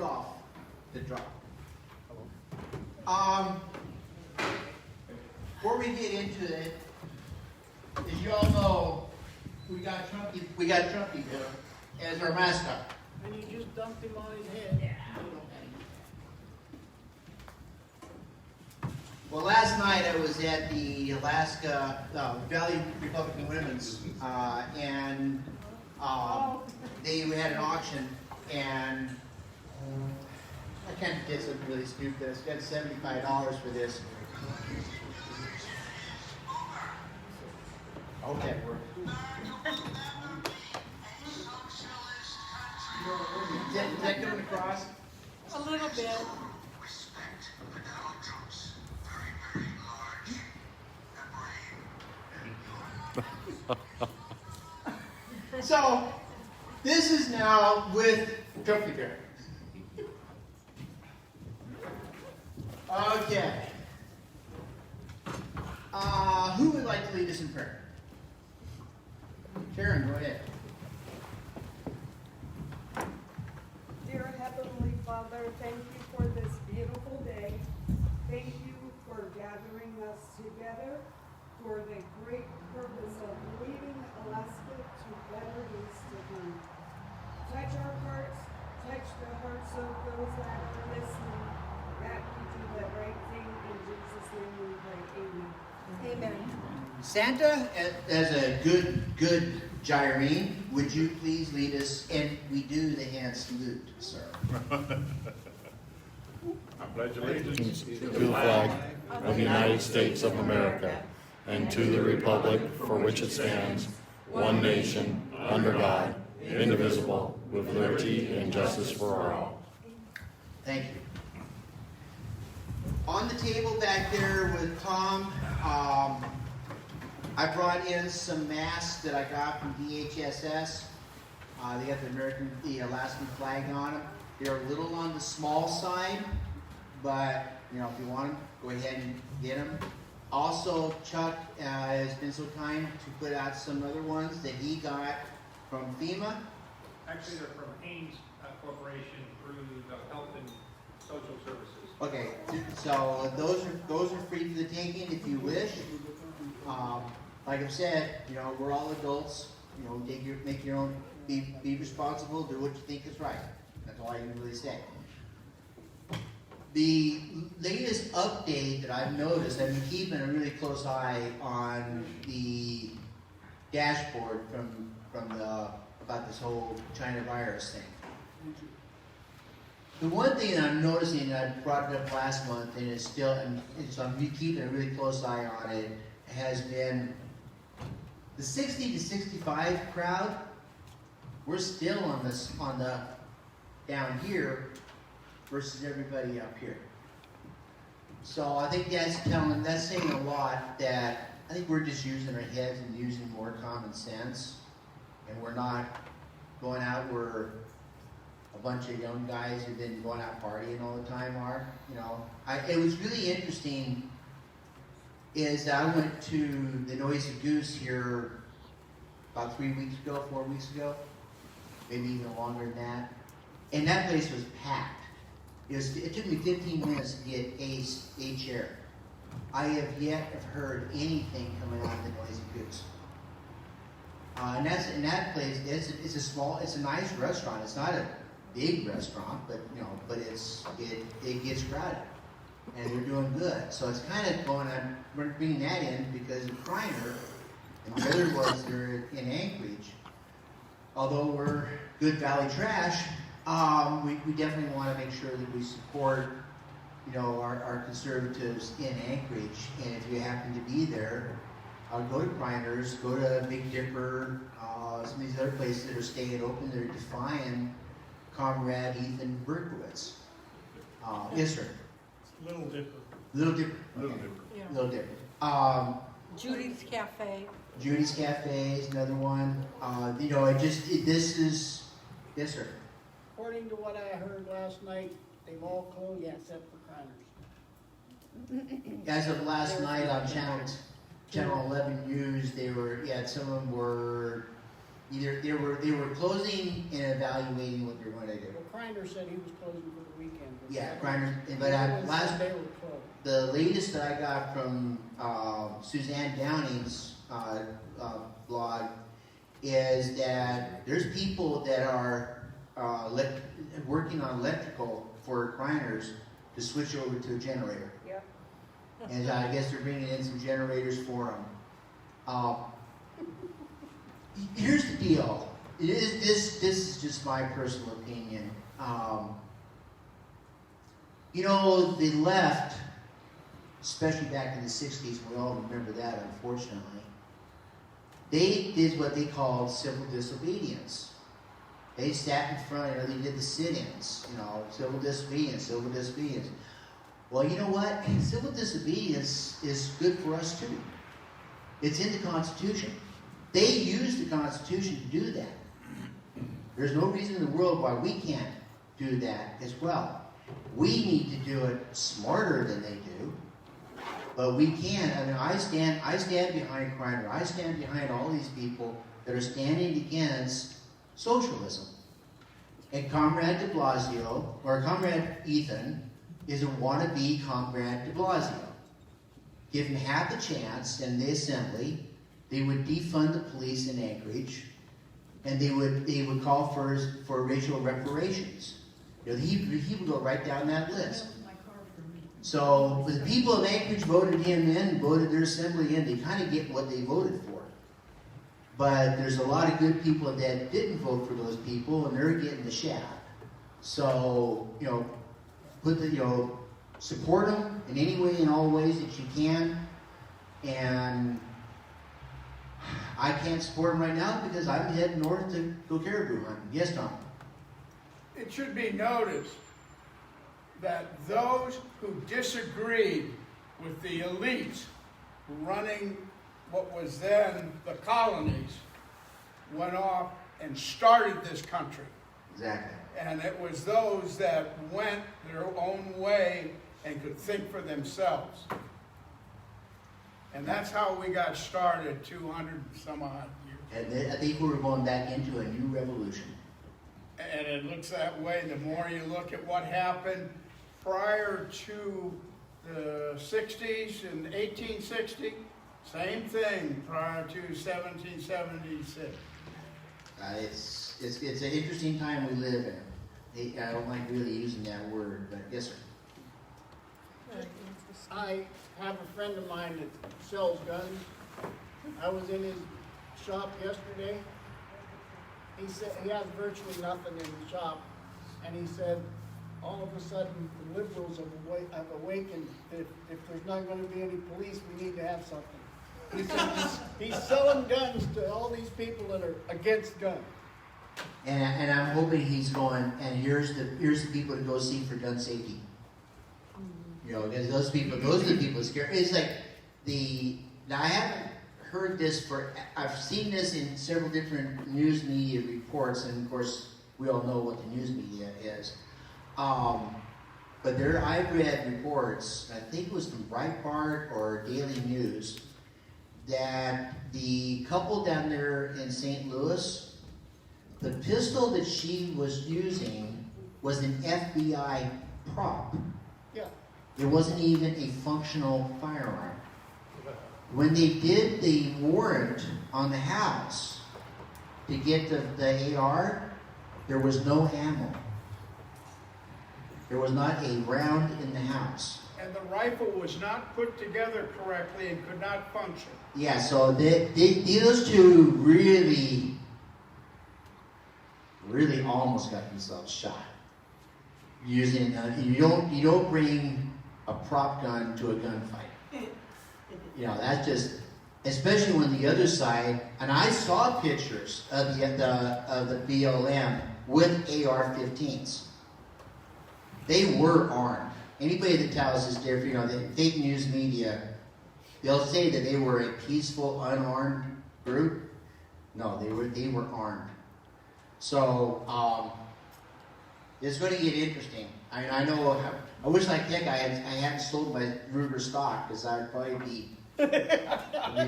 off the drop. Before we get into it, as you all know, we got Trumpy as our mascot. And you just dumped him on his head. Yeah. Well, last night I was at the Alaska Valley Republican Women's, and they had an auction, and I kind of did something really stupid. I spent $75 for this. I hope that worked. Is that coming across? A little bit. So, this is now with Trophy Bear. Okay. Who would like to lead us in prayer? Karen, go ahead. Dear Heavenly Father, thank you for this beautiful day. Thank you for gathering us together for the great purpose of leading Alaska to better days to come. Touch our hearts, touch the hearts of those that are listening, that we do the right thing. In Jesus' name we pray. Amen. Amen. Santa, as a good gyrene, would you please lead us? And we do the hand salute, sir. I pledge allegiance to the flag of the United States of America and to the republic for which it stands, one nation, under God, indivisible, with liberty and justice for all. Thank you. On the table back there with Tom, I brought in some masks that I got from DHSS. They got the Alaskan flag on them. They're a little on the small side, but if you want them, go ahead and get them. Also, Chuck has been so kind to put out some other ones that he got from FEMA. Actually, they're from Haynes Corporation through the Health and Social Services. Okay, so those are free for the taking if you wish. Like I've said, we're all adults. Make your own. Be responsible. Do what you think is right. That's all I can really say. The latest update that I've noticed, I've been keeping a really close eye on the dashboard about this whole China virus thing. The one thing that I'm noticing, and I brought it up last month, and it's still, so I'm keeping a really close eye on it, has been the 60 to 65 crowd. We're still on the down here versus everybody up here. So I think that's saying a lot that I think we're just using our heads and using more common sense, and we're not going out where a bunch of young guys who've been going out partying all the time are. It was really interesting is that I went to the Noisy Goose here about 4 weeks ago, maybe even longer than that, and that place was packed. It took me 15 minutes to get a chair. I have yet heard anything coming out of the Noisy Goose. And that place. It's a nice restaurant. It's not a big restaurant, but it gets crowded, and they're doing good. So it's kind of we're bringing that in because of Reiner and the other ones that are in Anchorage. Although we're good Valley Trash, we definitely want to make sure that we support, our conservatives in Anchorage. And if you happen to be there, go to Reiner's, go to Big Dipper, some of these other places that are staying open. They're defying Comrade Ethan Berkowitz. Yes, sir. Little Dipper. Little Dipper. Little Okay. Dipper. Yeah. Little Dipper. Judy's Cafe. Judy's Cafe is another one. This is, yes, sir. According to what I heard last night, they've all closed except for Reiner's. As of last night on Channel 11 News, some of them were, either they were closing and evaluating what they were going to do. Well, Reiner said he was closing for the weekend. Yeah, Reiner, but last they were closed. the latest that I got from Suzanne Downing's blog is that there's people that are working on electrical for Reiners to switch over to a generator. Yep. And I guess they're bringing in some generators for them. Here's the deal. This is just my personal opinion. You know, the left, especially back in the 60s, we all remember that, unfortunately, they did what they called civil disobedience. They sat in front, they did the sit-ins, civil disobedience, civil disobedience. Well, you know what? Civil disobedience is good for us too. It's in the Constitution. They used the Constitution to do that. There's no reason in the world why we can't do that as well. We need to do it smarter than they do, but we can. I mean, I stand behind Reiner. I stand behind all these people that are standing against socialism. And Comrade de Blasio, or Comrade Ethan, is a wannabe Comrade de Blasio. Give him half a chance in the assembly, they would defund the police in Anchorage, and they would call for racial reparations. He would go right down that list. So the people of Anchorage voted him in, voted their assembly in. They kind of get what they voted for. But there's a lot of good people that didn't vote for those people, and they're getting the shaft. So support them in any way, in all ways that you can. And I can't support them right now because I'm heading north to go caribou hunting. Yes, Tom. It should be noticed that those who disagreed with the elites running what was then the colonies went off and started this country. Exactly. And it was those that went their own way and could think for themselves. And that's how we got started 200 and some odd years. And I think we're going back into a new revolution. And it looks that way the more you look at what happened prior to the 60s and 1860. Same thing prior to 1776. It's an interesting time we live in. I don't like really using that word, but yes, sir. I have a friend of mine that sells guns. I was in his shop yesterday. He said he has virtually nothing in the shop, and he said all of a sudden the liberals have awakened that if there's not going to be any police, we need to have something. He said he's selling guns to all these people that are against guns. And I'm hoping he's going, and here's the people to go see for gun safety. Because those are the people scared. It's like now I haven't heard this I've seen this in several different news media reports, and of course we all know what the news media is. But I've read reports, I think it was from Breitbart or Daily News, that the couple down there in St. Louis, the pistol that she was using was an FBI prop. Yeah. It wasn't even a functional firearm. When they did the warrant on the house to get the AR, there was no ammo. There was not a round in the house. And the rifle was not put together correctly and could not function. Yeah, so those two really almost got themselves shot. Using you don't bring a prop gun to a gunfight. That's just, especially when the other side, and I saw pictures of the BLM with AR-15s. They were armed. Anybody that tells us different, the fake news media, they'll say that they were a peaceful, unarmed group. No, they were armed. So it's going to get interesting. I know. I wish I hadn't sold my Ruger stock because I'd probably be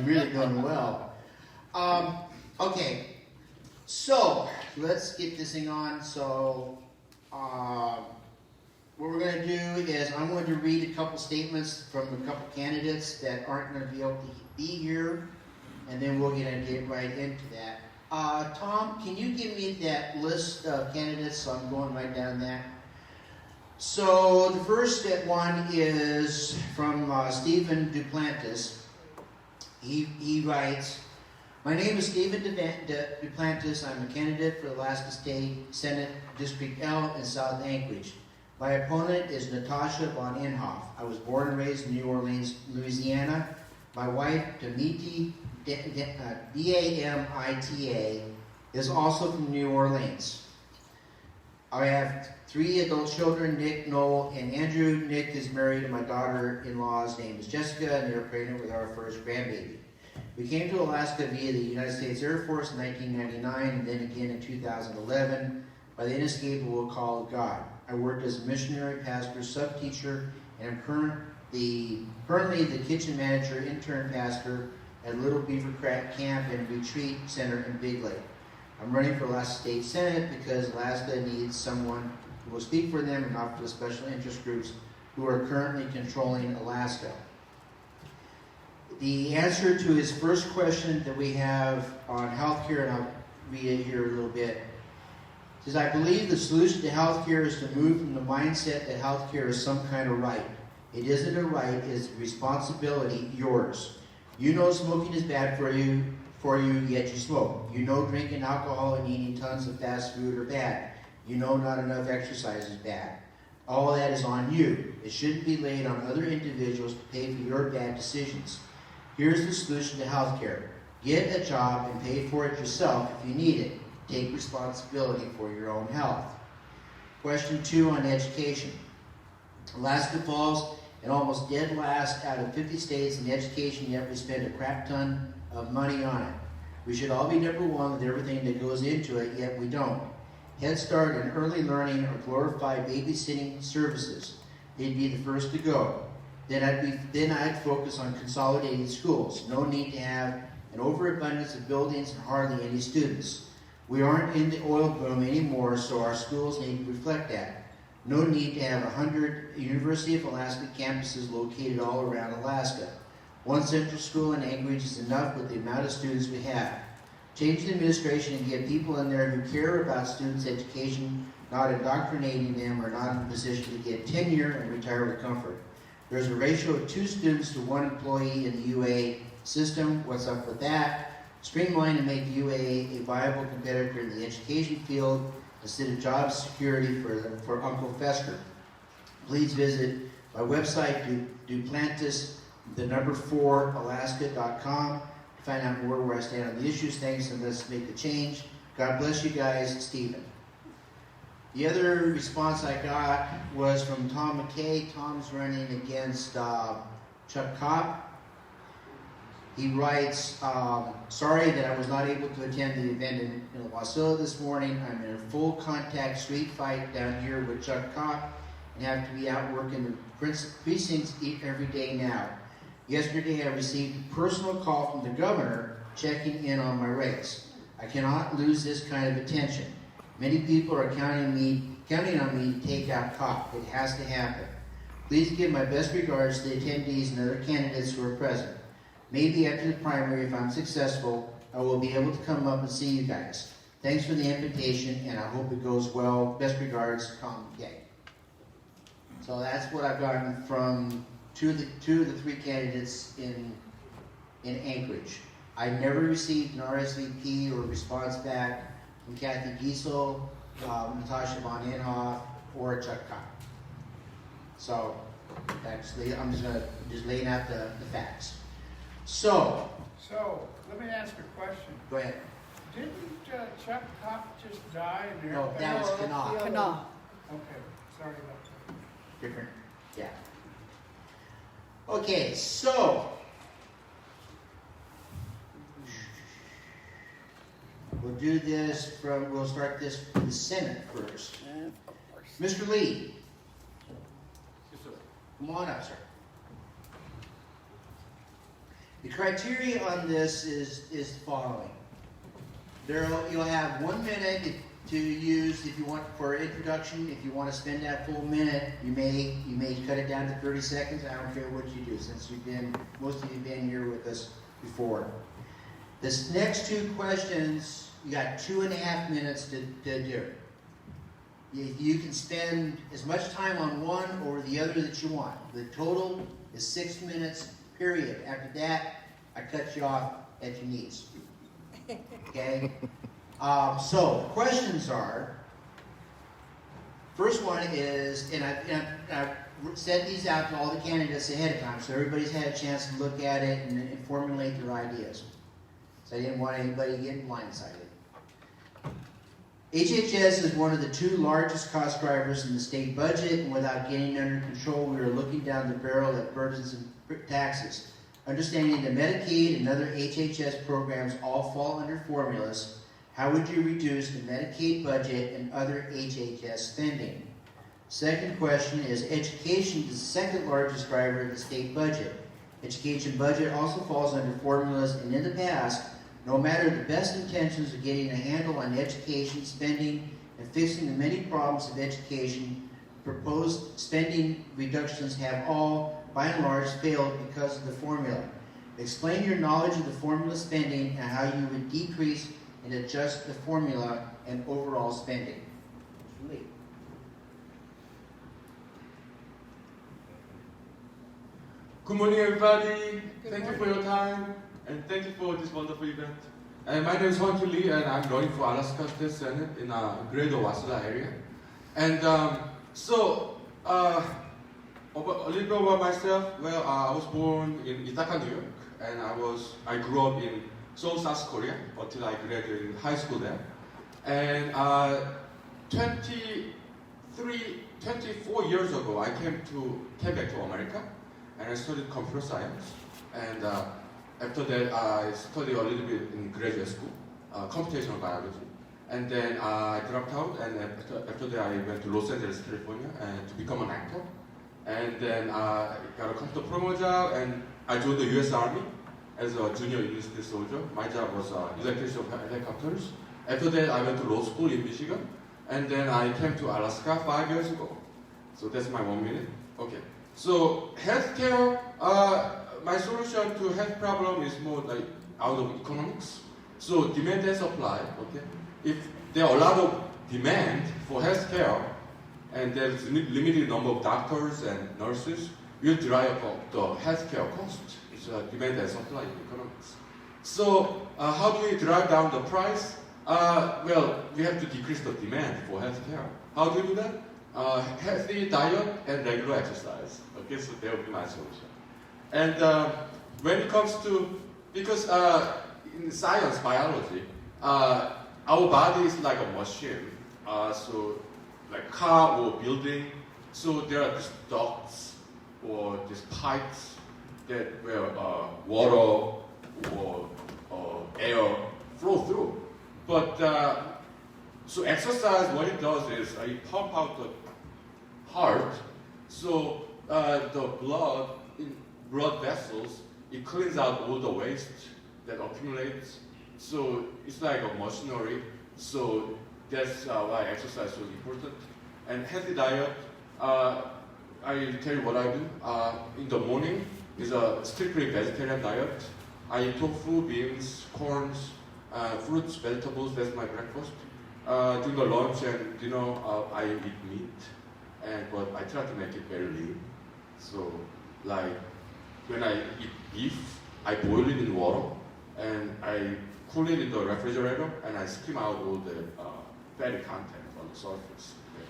really doing well. Okay, So, let's get this thing on. So, what we're going to do is I'm going to read a couple statements from a couple candidates that aren't going to be able to be here, and then we're going to get right into that. Tom, can you give me that list of candidates? So I'm going right down that. So the first one is from Stephen Duplantis. He writes, "My name is Stephen Duplantis. I'm a candidate for Alaska State Senate District L in South Anchorage. My opponent is Natasha Von Inhofe. I was born and raised in New Orleans, Louisiana. My wife, Damita, D-A-M-I-T-A, is also from New Orleans. I have 3 adult children, Nick, Noel, and Andrew. Nick is married to my daughter-in-law's name is Jessica, and they're pregnant with our first grandbaby. We came to Alaska via the United States Air Force in 1999, and then again in 2011 by the inescapable call of God. I worked as a missionary, pastor, sub-teacher, and I'm currently the kitchen manager, intern pastor at Little Beaver Crack Camp and Retreat Center in Big Lake. I'm running for Alaska State Senate because Alaska needs someone who will speak for them and not for the special interest groups who are currently controlling Alaska." The answer to his first question that we have on healthcare, and I'll read it here a little bit, says, "I believe the solution to healthcare is to move from the mindset that healthcare is some kind of right. It isn't a right, it's a responsibility, yours. You know smoking is bad for you, yet you smoke. You know drinking alcohol and eating tons of fast food are bad. You know not enough exercise is bad. All of that is on you. It shouldn't be laid on other individuals to pay for your bad decisions. Here's the solution to healthcare. Get a job and pay for it yourself if you need it. Take responsibility for your own health." Question 2 on education. Alaska falls in almost dead last out of 50 states in education, yet we spend a crap ton of money on it. We should all be number 1 with everything that goes into it, yet we don't. Head Start and early learning are glorified babysitting services. They'd be the first to go. Then I'd focus on consolidating schools. No need to have an overabundance of buildings and hardly any students. We aren't in the oil boom anymore, so our schools need to reflect that. No need to have 100 University of Alaska campuses located all around Alaska. 1 central school in Anchorage is enough with the amount of students we have. Change the administration and get people in there who care about students' education, not indoctrinating them or not in a position to get tenure and retire with comfort. There's a ratio of 2 students to 1 employee in the UA system. What's up with that? Streamline and make UA a viable competitor in the education field instead of job security for Uncle Fester. Please visit my website, Duplantis4Alaska.com to find out more where I stand on the issues. Thanks, and let's make the change. God bless you guys, Stephen. The other response I got was from Tom McKay. Tom's running against Chuck Kopp. He writes, "Sorry that I was not able to attend the event in Wasilla this morning. I'm in a full contact street fight down here with Chuck Kopp and have to be out working the precincts every day now. Yesterday I received a personal call from the governor checking in on my race. I cannot lose this kind of attention. Many people are counting on me to take out Kopp. It has to happen. Please give my best regards to the attendees and other candidates who are present. Maybe after the primary, if I'm successful, I will be able to come up and see you guys. Thanks for the invitation, and I hope it goes well. Best regards, Tom McKay." So that's what I've gotten from two of the 3 candidates in Anchorage. I never received an RSVP or response back from Cathy Giessel, Natasha Von Inhofe, or Chuck Kopp. So actually, I'm just laying out the facts. So let me ask a question. go ahead. Didn't Chuck Kopp just die in there? No, that was Kanawha. Kanawha. Okay, sorry about that. Different, yeah. Okay, so we'll start this from the Senate first. Mr. Lee. Yes, sir. Come on up, sir. The criteria on this is the following. You'll have 1 minute to use if you want for introduction. If you want to spend that full minute, you may cut it down to 30 seconds. I don't care what you do, since most of you've been here with us before. This next 2 questions, you got 2.5 minutes to do. You can spend as much time on one or the other that you want. The total is 6 minutes, period. After that, I cut you off at your knees. Okay? So, the questions are, first one is, and I've sent these out to all the candidates ahead of time, so everybody's had a chance to look at it and formulate their ideas. So I didn't want anybody getting blindsided. HHS is one of the 2 largest cost drivers in the state budget, and without getting under control, we are looking down the barrel at burdens and taxes. Understanding that Medicaid and other HHS programs all fall under formulas, how would you reduce the Medicaid budget and other HHS spending? Second question is, education is the 2nd largest driver of the state budget. Education budget also falls under formulas, and in the past, no matter the best intentions of getting a handle on education spending and fixing the many problems of education, proposed spending reductions have all, by and large, failed because of the formula. Explain your knowledge of the formula spending and how you would decrease and adjust the formula and overall spending. Mr. Lee. Good morning, everybody. Thank you for your time, and thank you for this wonderful event. My name is Hwan Lee, and I'm running for Alaska State Senate in Greater Wasilla area. And a little bit about myself. Well, I was born in Ithaca, New York, and I grew up in Seoul, South Korea until I graduated high school there. And 24 years ago, I came back to America, and I studied computer science. And after that, I studied a little bit in graduate school, computational biology. And then I dropped out, and after that, I went to Los Angeles, California, and to become an actor. And then I got a computer promo job, and I joined the U.S. Army as a junior enlisted soldier. My job was electrician of helicopters. After that, I went to law school in Michigan, and then I came to Alaska 5 years ago. So that's my 1 minute. Okay. So healthcare, my solution to health problem is more like out of economics. So demand and supply. Okay. If there are a lot of demand for healthcare, and there's a limited number of doctors and nurses, will drive up the healthcare cost. It's demand and supply in economics. So how do we drive down the price? Well, we have to decrease the demand for healthcare. How do we do that? Healthy diet and regular exercise. Okay, so that will be my solution. And when it comes to, because in science, biology, our body is like a machine. So like car or building, so there are these ducts or these pipes that where water or air flow through. But so exercise, what it does is it pump out the heart, so the blood vessels, it cleans out all the waste that accumulates. So it's like a machinery. So that's why exercise is really important. And healthy diet, I tell you what I do. In the morning is a strictly vegetarian diet. I eat tofu, beans, corns, fruits, vegetables. That's my breakfast. During the lunch and dinner, I eat meat, but I try to make it very lean. So, like when I eat beef, I boil it in water and I cool it in the refrigerator and I skim out all the fatty content on the surface. Okay.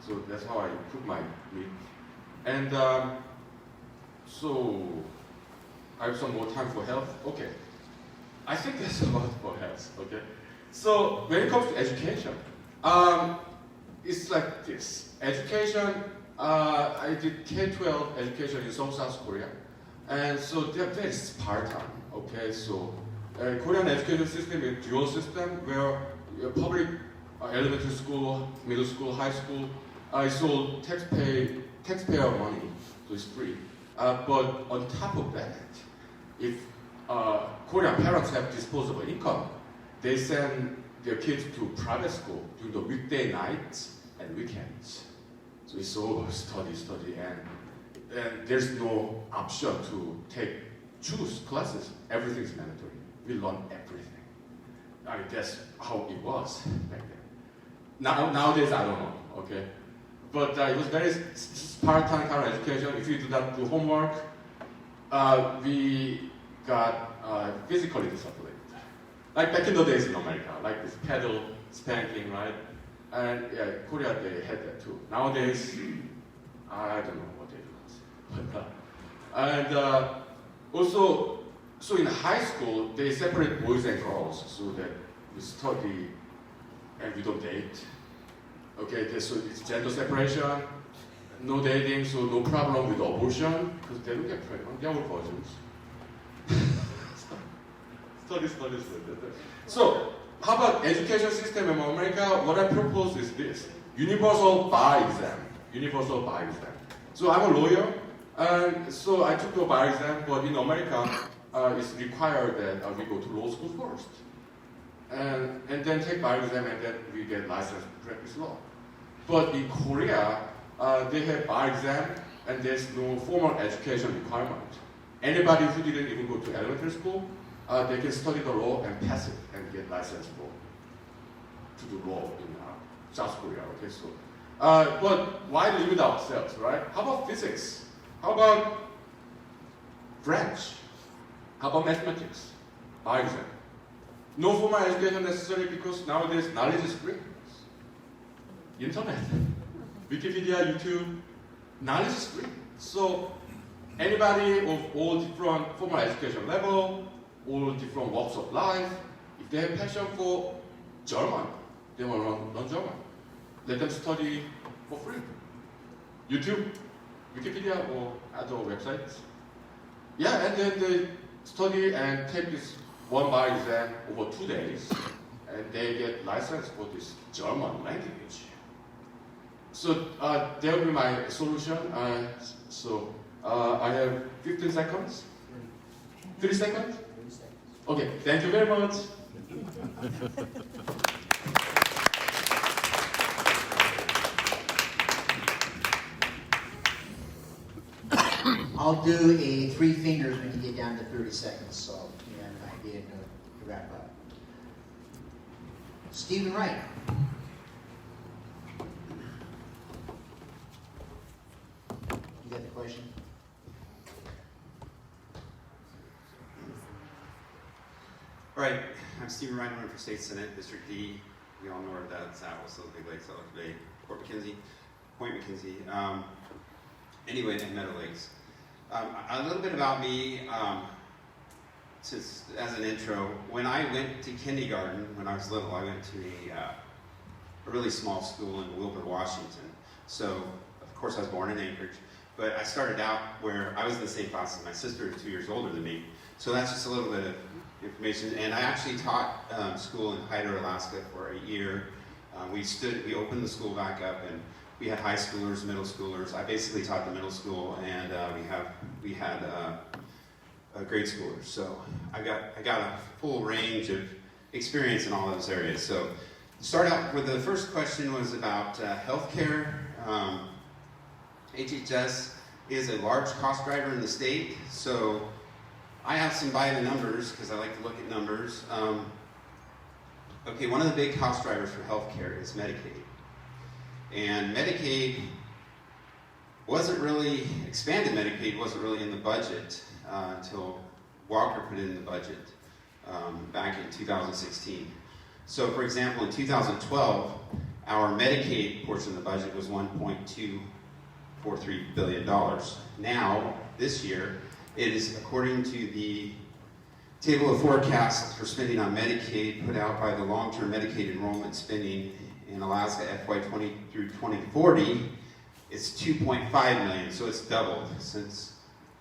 So that's how I cook my meat. And so I have some more time for health. Okay. I think that's a lot for health. Okay. So when it comes to education, it's like this. Education, I did K-12 education in South Korea. And so they're very Spartan, okay? So Korean education system is dual system where public elementary school, middle school, high school, it's all taxpayer money, so it's free. But on top of that, if Korean parents have disposable income, they send their kids to private school during the weekday nights and weekends. So it's all study, and there's no option to choose classes. Everything's mandatory. We learn everything. I mean, that's how it was back then. Nowadays, I don't know, okay? But it was very Spartan kind of education. If you do homework, we got physically disciplined. Like back in the days in America, like this pedal spanking, right? And yeah, Korea, they had that too. Nowadays, I don't know what they do. And also, so in high school, they separate boys and girls so that we study and we don't date. Okay, so it's gender separation, no dating, so no problem with abortion, because they don't get pregnant, they're all virgins. Study. So, how about education system in America? What I propose is this: universal bar exam. So I'm a lawyer, and so I took the bar exam. But in America, it's required that we go to law school first, and then take bar exam, and then we get licensed to practice law. But in Korea, they have bar exam, and there's no formal education requirement. Anybody who didn't even go to elementary school, they can study the law and pass it and get licensed to do law in South Korea. Okay, so but why limit ourselves, right? How about physics? How about French? How about mathematics? Bar exam. No formal education necessary because nowadays knowledge is free. Internet, Wikipedia, YouTube, knowledge is free. So anybody of all different formal education level, all different walks of life, if they have passion for German, they want to learn German. Let them study for free. YouTube, Wikipedia, or other websites. Yeah, and then they study and take this one bar exam over 2 days, and they get licensed for this German language. So that will be my solution. I have 15 seconds. 3 seconds? Okay, thank you very much. I'll do a 3 fingers when you get down to 30 seconds, so you have an idea to wrap up. Stephen Wright. You got the question? All right, I'm Stephen Reiner, running for State Senate District D. We all know where that's at, also Big Lakes, Ellicott Bay, Port McKenzie, Point McKenzie. Anyway, and Meadow Lakes. A little bit about me, as an intro. When I went to kindergarten, when I was little, I went to a really small school in Wilbur, Washington. So, of course, I was born in Anchorage, but I started out where I was in the same class as my sister, who's 2 years older than me. So that's just a little bit of information. And I actually taught school in Hyder, Alaska for a year. We opened the school back up, and we had high schoolers, middle schoolers. I basically taught the middle school, and we had grade schoolers. So I got a full range of experience in all those areas. So to start out with, the first question was about healthcare. HHS is a large cost driver in the state. So I have some by the numbers because I like to look at numbers. Okay, one of the big cost drivers for healthcare is Medicaid. And Medicaid expanded Medicaid wasn't really in the budget until Walker put it in the budget back in 2016. So for example, in 2012, our Medicaid portion of the budget was $1.243 billion. Now, this year, it is according to the table of forecasts for spending on Medicaid put out by the long-term Medicaid enrollment spending in Alaska FY20 through 2040, it's $2.5 million, so it's doubled since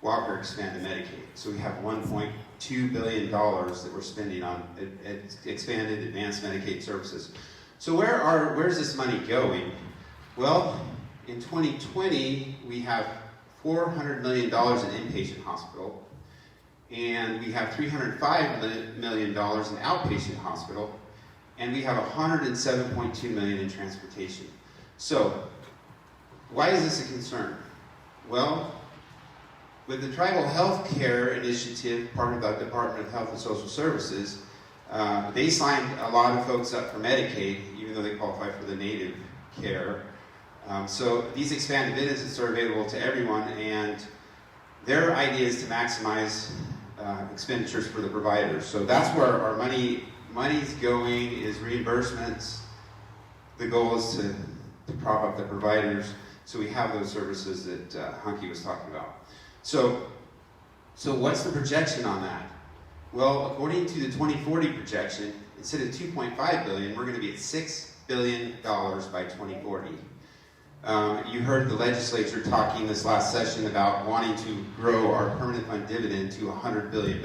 Walker expanded Medicaid. So we have $1.2 billion that we're spending on expanded advanced Medicaid services. So where's this money going? Well, in 2020, we have $400 million in inpatient hospital, and we have $305 million in outpatient hospital, and we have 107.2 million in transportation. So, why is this a concern? Well, with the Tribal Health Care Initiative, part of the Department of Health and Social Services, they signed a lot of folks up for Medicaid, even though they qualify for the native care. So these expanded benefits are available to everyone, and their idea is to maximize expenditures for the providers. So that's where our money's going, is reimbursements. The goal is to prop up the providers, so we have those services that Hunky was talking about. So what's the projection on that? Well, according to the 2040 projection, instead of $2.5 billion, we're going to be at $6 billion by 2040. You heard the legislature talking this last session about wanting to grow our permanent fund dividend to $100 billion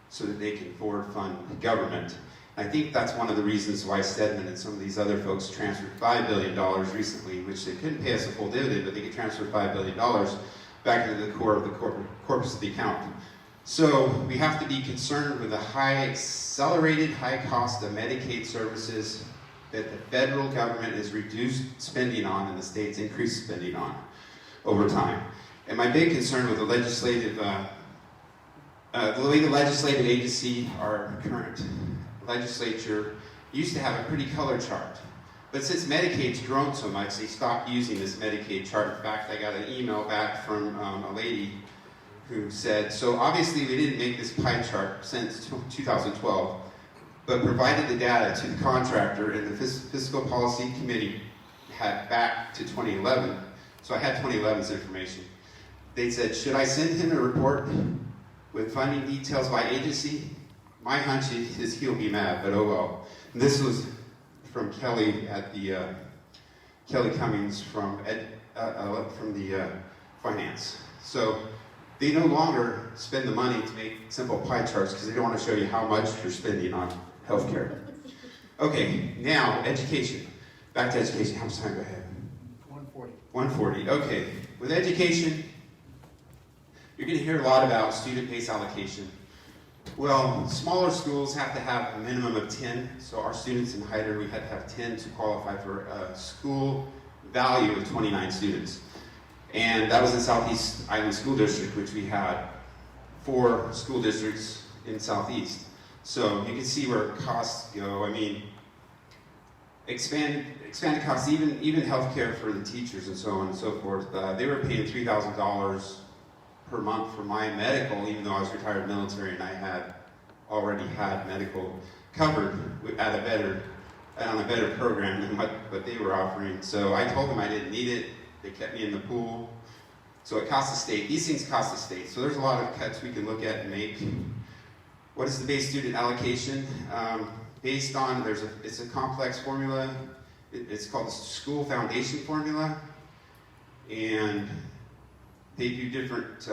so that they can forward fund the government. I think that's one of the reasons why Stedman and some of these other folks transferred $5 billion recently, which they couldn't pay us a full dividend, but they could transfer $5 billion back into the core of the corpus of the account. So we have to be concerned with the accelerated high cost of Medicaid services that the federal government has reduced spending on and the states increased spending on over time. And my big concern with the legislative, the way the legislative agency, our current legislature, used to have a pretty color chart. But since Medicaid's grown so much, they stopped using this Medicaid chart. In fact, I got an email back from a lady who said, so obviously we didn't make this pie chart since 2012, but provided the data to the contractor, and the Fiscal Policy Committee had back to 2011. So I had 2011's information. They said, should I send him a report with funding details by agency? My hunch is he'll be mad, but oh well. And this was from Kelly at the Kelly Cummings from the finance. So they no longer spend the money to make simple pie charts because they don't want to show you how much you're spending on healthcare. Okay, now education. Back to education. How much time do I have? 140. 140. Okay, with education, you're going to hear a lot about student-based allocation. Well, smaller schools have to have a minimum of 10. So our students in Hyder, we had to have 10 to qualify for a school value of 29 students. And that was in Southeast Island School District, which we had 4 school districts in Southeast. So you can see where costs go. I mean, expanded costs, even healthcare for the teachers and so on and so forth. They were paying $3,000 per month for my medical, even though I was retired military and I had already had medical covered at on a better program than what they were offering. So I told them I didn't need it. They kept me in the pool. So it costs the state. These things cost the state. So there's a lot of cuts we can look at and make. What is the base student allocation? Based on, it's a complex formula. It's called the school foundation formula. And they do different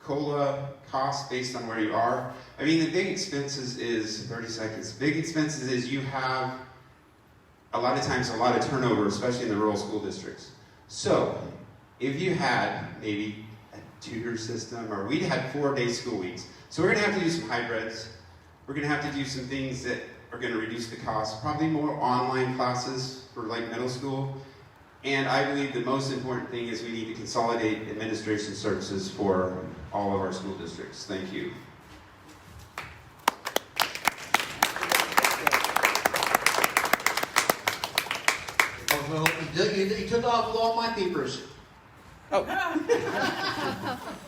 COLA costs based on where you are. I mean, the big expenses is, 30 seconds, big expenses is you have a lot of times a lot of turnover, especially in the rural school districts. So, if you had maybe a tutor system, or we had 4-day school weeks. So we're gonna have to do some hybrids. We're gonna have to do some things that are gonna reduce the cost, probably more online classes for like middle school. And I believe the most important thing is we need to consolidate administration services for all of our school districts. Thank you. Well, you took off with all my papers. I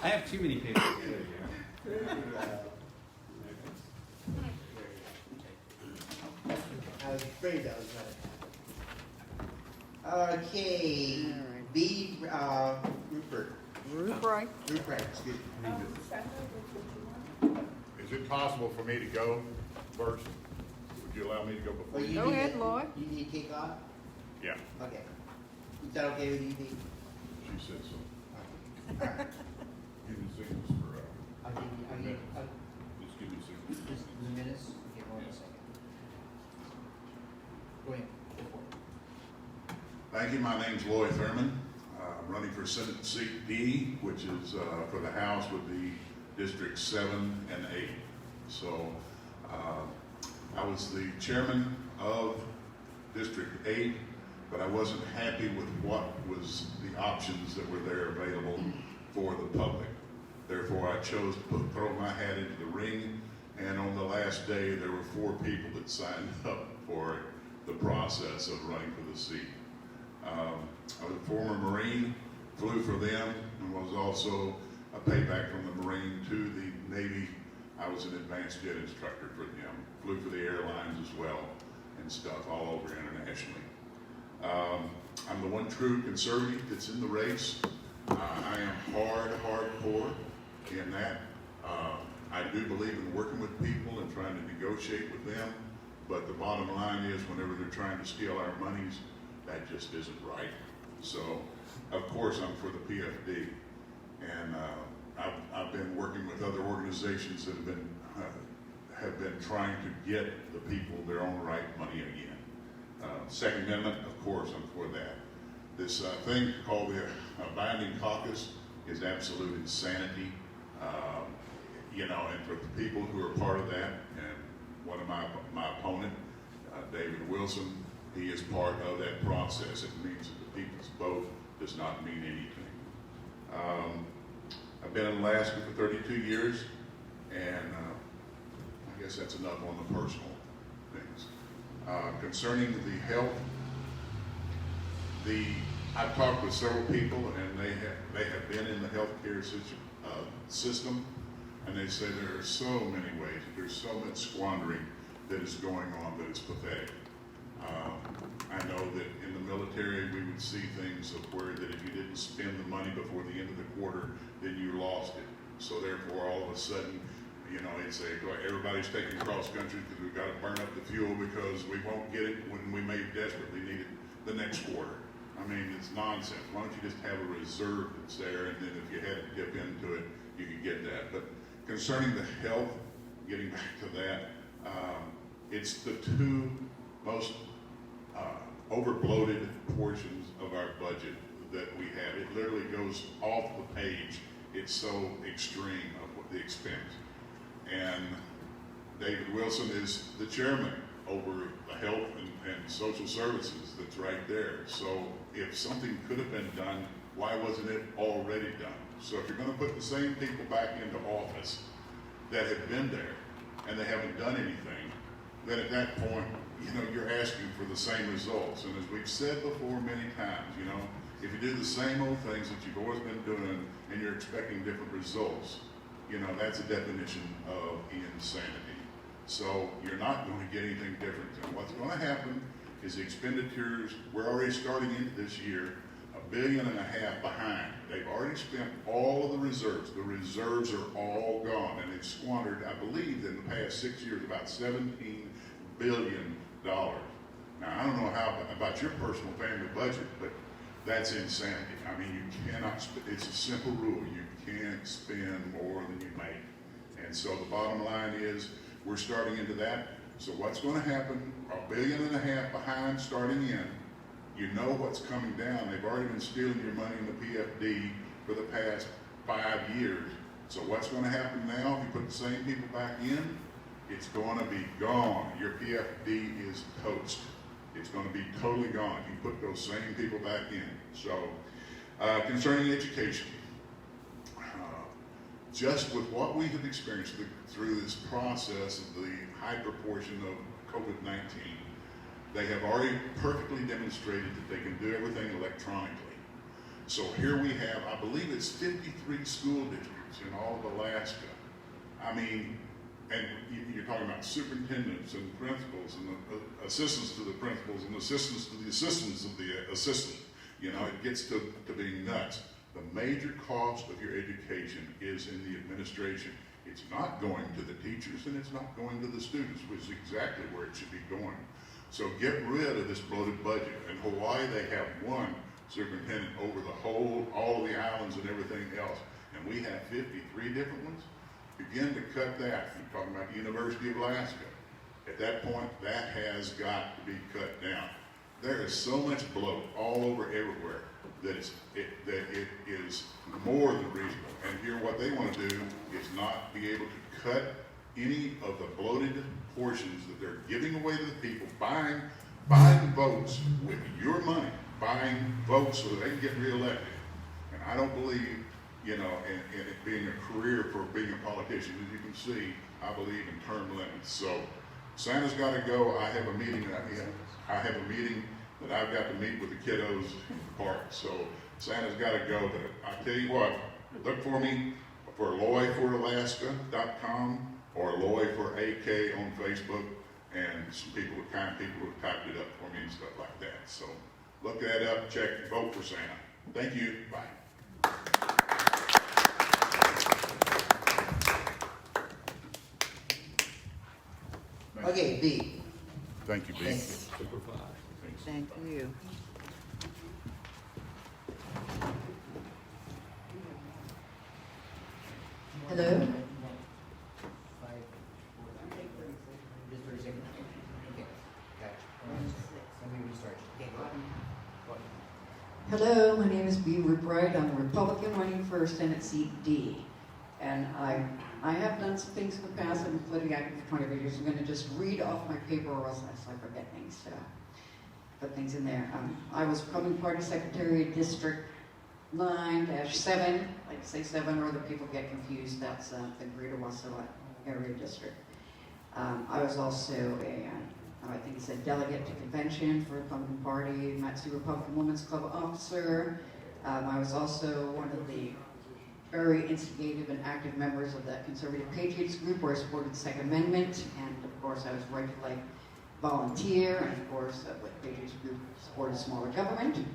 have too many papers. I was afraid that was right. Okay, B, Rupert. Rupert. Rupert, excuse me. Is it possible for me to go first? Would you allow me to go before? Well, you Go need ahead, to- Lloyd. You need to kick off? Yeah, Okay. Is that okay with you, Dee? she said so. All right. Give me signals for, I'll give you, just give me signals. just the minutes? Okay, hold on a second. Go ahead. Go for it. Thank you. My name's Lloyd Thurman. I'm running for Senate Seat D, which is for the House would be District 7 and 8. So I was the chairman of District 8, but I wasn't happy with what was the options that were there available for the public. Therefore, I chose to throw my hat into the ring, and on the last day, there were 4 people that signed up for the process of running for the seat. I was a former Marine, flew for them, and was also a payback from the Marine to the Navy. I was an advanced jet instructor for them, flew for the airlines as well, and stuff all over internationally. I'm the one true conservative that's in the race. I am hardcore in that. I do believe in working with people and trying to negotiate with them, but the bottom line is whenever they're trying to steal our monies, that just isn't right. So, of course, I'm for the PFD, and I've been working with other organizations that have been trying to get the people their own right money again. Second Amendment, of course, I'm for that. This thing called the binding caucus is absolute insanity. You know, and for the people who are part of that, and one of my opponent, David Wilson, he is part of that process. It means that the people's vote does not mean anything. I've been in Alaska for 32 years, and I guess that's enough on the personal things. Concerning the health, I've talked with several people, and they have been in the healthcare system, and they say there are so many ways, there's so much squandering that is going on that is pathetic. I know that in the military we would see things of where that if you didn't spend the money before the end of the quarter, then you lost it. So therefore, all of a sudden, you know, it's everybody's taking cross country because we've got to burn up the fuel because we won't get it when we may desperately need it the next quarter. I mean, it's nonsense. Why don't you just have a reserve that's there, and then if you had to dip into it, you could get that. But concerning the health, getting back to that, it's the 2 most overbloated portions of our budget that we have. It literally goes off the page. It's so extreme of what the expense. And David Wilson is the chairman over the health and social services that's right there. So if something could have been done, why wasn't it already done? So if you're going to put the same people back into office that have been there and they haven't done anything, then at that point, you know, you're asking for the same results. And as we've said before many times, you know, if you do the same old things that you've always been doing and you're expecting different results, you know, that's a definition of insanity. So you're not going to get anything different. And what's going to happen is the expenditures, we're already starting into this year, $1.5 billion behind. They've already spent all of the reserves. The reserves are all gone, and they've squandered, I believe, in the past 6 years, about $17 billion. Now, I don't know how about your personal family budget, but that's insanity. I mean, you cannot, it's a simple rule. You can't spend more than you make. And so the bottom line is, we're starting into that. So what's going to happen? $1.5 billion behind starting in. You know what's coming down. They've already been stealing your money in the PFD for the past 5 years. So what's going to happen now if you put the same people back in? It's going to be gone. Your PFD is toast. It's going to be totally gone if you put those same people back in. So concerning education, just with what we have experienced through this process of the high proportion of COVID-19, they have already perfectly demonstrated that they can do everything electronically. So here we have, I believe it's 53 school districts in all of Alaska. I mean, and you're talking about superintendents and principals and the assistants to the principals and assistants to the assistants of the assistant. You know, it gets to being nuts. The major cost of your education is in the administration. It's not going to the teachers and it's not going to the students, which is exactly where it should be going. So get rid of this bloated budget. In Hawaii, they have one superintendent over the whole, all of the islands and everything else. And we have 53 different ones. Begin to cut that. I'm talking about the University of Alaska. At that point, that has got to be cut down. There is so much bloat all over everywhere that it is more than reasonable. And here what they want to do is not be able to cut any of the bloated portions that they're giving away to the people, buying votes with your money, buying votes so that they can get reelected. And I don't believe, you know, in it being a career for being a politician. As you can see, I believe in term limits. So Santa's got to go. I have a meeting that I've got to meet with the kiddos in the park. So Santa's got to go. But I tell you what, look for me for LloydForAlaska.com or Lloyd for AK on Facebook, and some people, kind people who typed it up for me and stuff like that. So look that up, check, vote for Santa. Thank you. Bye. Okay, B. Thank you, B. Thanks. Thank you. Hello? Just 30 seconds. Okay, gotcha. Let me restart. Okay, go ahead. Hello, my name is B. Rubright. I'm a Republican running for Senate seat D. And I have done some things in the past. I've been politically active for 25 years. I'm going to just read off my paper or else I forget things. So put things in there. I was Republican Party Secretary of District 9-7. Like to say 7 or other people get confused. That's the Greater Wasilla Area District. I was also I think it's a delegate to convention for the Republican Party, Matsu Republican Women's Club officer. I was also one of the very instigative and active members of that Conservative Patriots group where I supported the Second Amendment, and of course I was right to like volunteer, and of course with the Patriots group supported smaller government.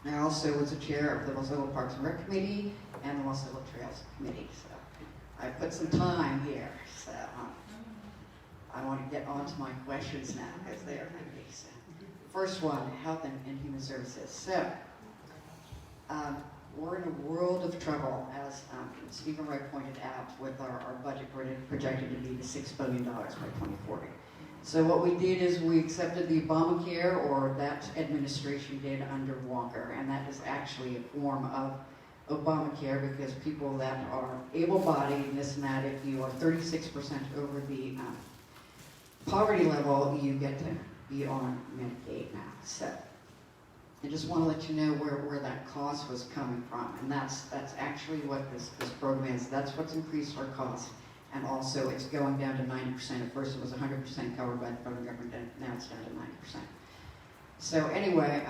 I also was the chair of the Wasilla Parks and Rec Committee and the Wasilla Trails Committee, so I put some time here. So I want to get on to my questions now, because they are handy. So, first one, Health and Human Services. So, we're in a world of trouble, as Stephen Wright pointed out, with our budget projected to be to $6 billion by 2040. So what we did is we accepted the Obamacare, or that administration did under Walker, and that is actually a form of Obamacare, because people that are able-bodied and this and that, if you are 36% over the poverty level, you get to be on Medicaid now. So I just want to let you know where that cost was coming from, and that's actually what this program is. That's what's increased our cost, and also it's going down to 90%. At first it was 100% covered by the federal government, and now it's down to 90%. So anyway,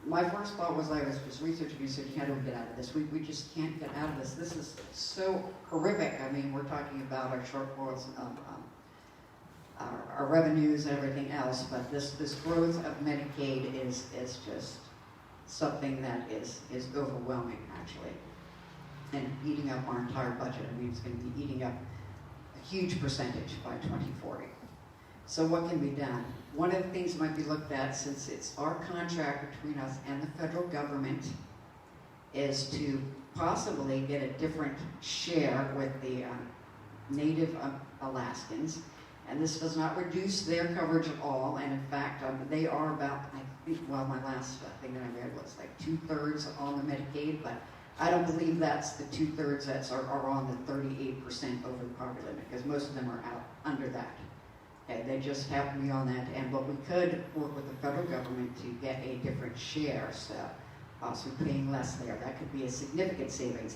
my first thought was, I was just researching and said, how do we get out of this? We just can't get out of this. This is so horrific. I mean, we're talking about our shortfalls of our revenues and everything else, but this growth of Medicaid is just something that is overwhelming, actually, and eating up our entire budget. I mean, it's going to be eating up a huge percentage by 2040. So what can be done? One of the things that might be looked at, since it's our contract between us and the federal government, is to possibly get a different share with the Native Alaskans. And this does not reduce their coverage at all. And in fact, they are about, I think, well, my last thing that I read was like 2/3 on the Medicaid, but I don't believe that's the 2/3 that are on the 38% over the poverty limit, because most of them are out under that. Okay, they just happen to be on that. And but we could work with the federal government to get a different share, so possibly paying less there. That could be a significant savings.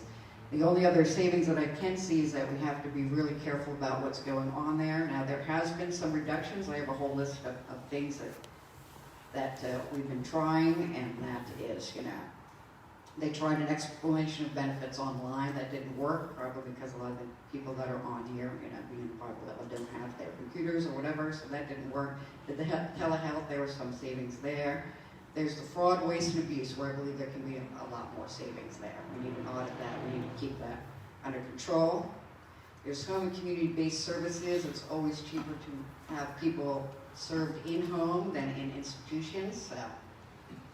The only other savings that I can see is that we have to be really careful about what's going on there. Now, there has been some reductions. I have a whole list of things that we've been trying, and that is, they tried an explanation of benefits online. That didn't work, probably because a lot of the people that are on here, being in the private level, don't have their computers or whatever, so that didn't work. But the telehealth, there were some savings there. There's the fraud, waste, and abuse, where I believe there can be a lot more savings there. We need to audit that. We need to keep that under control. There's home and community-based services. It's always cheaper to have people served in-home than in institutions. So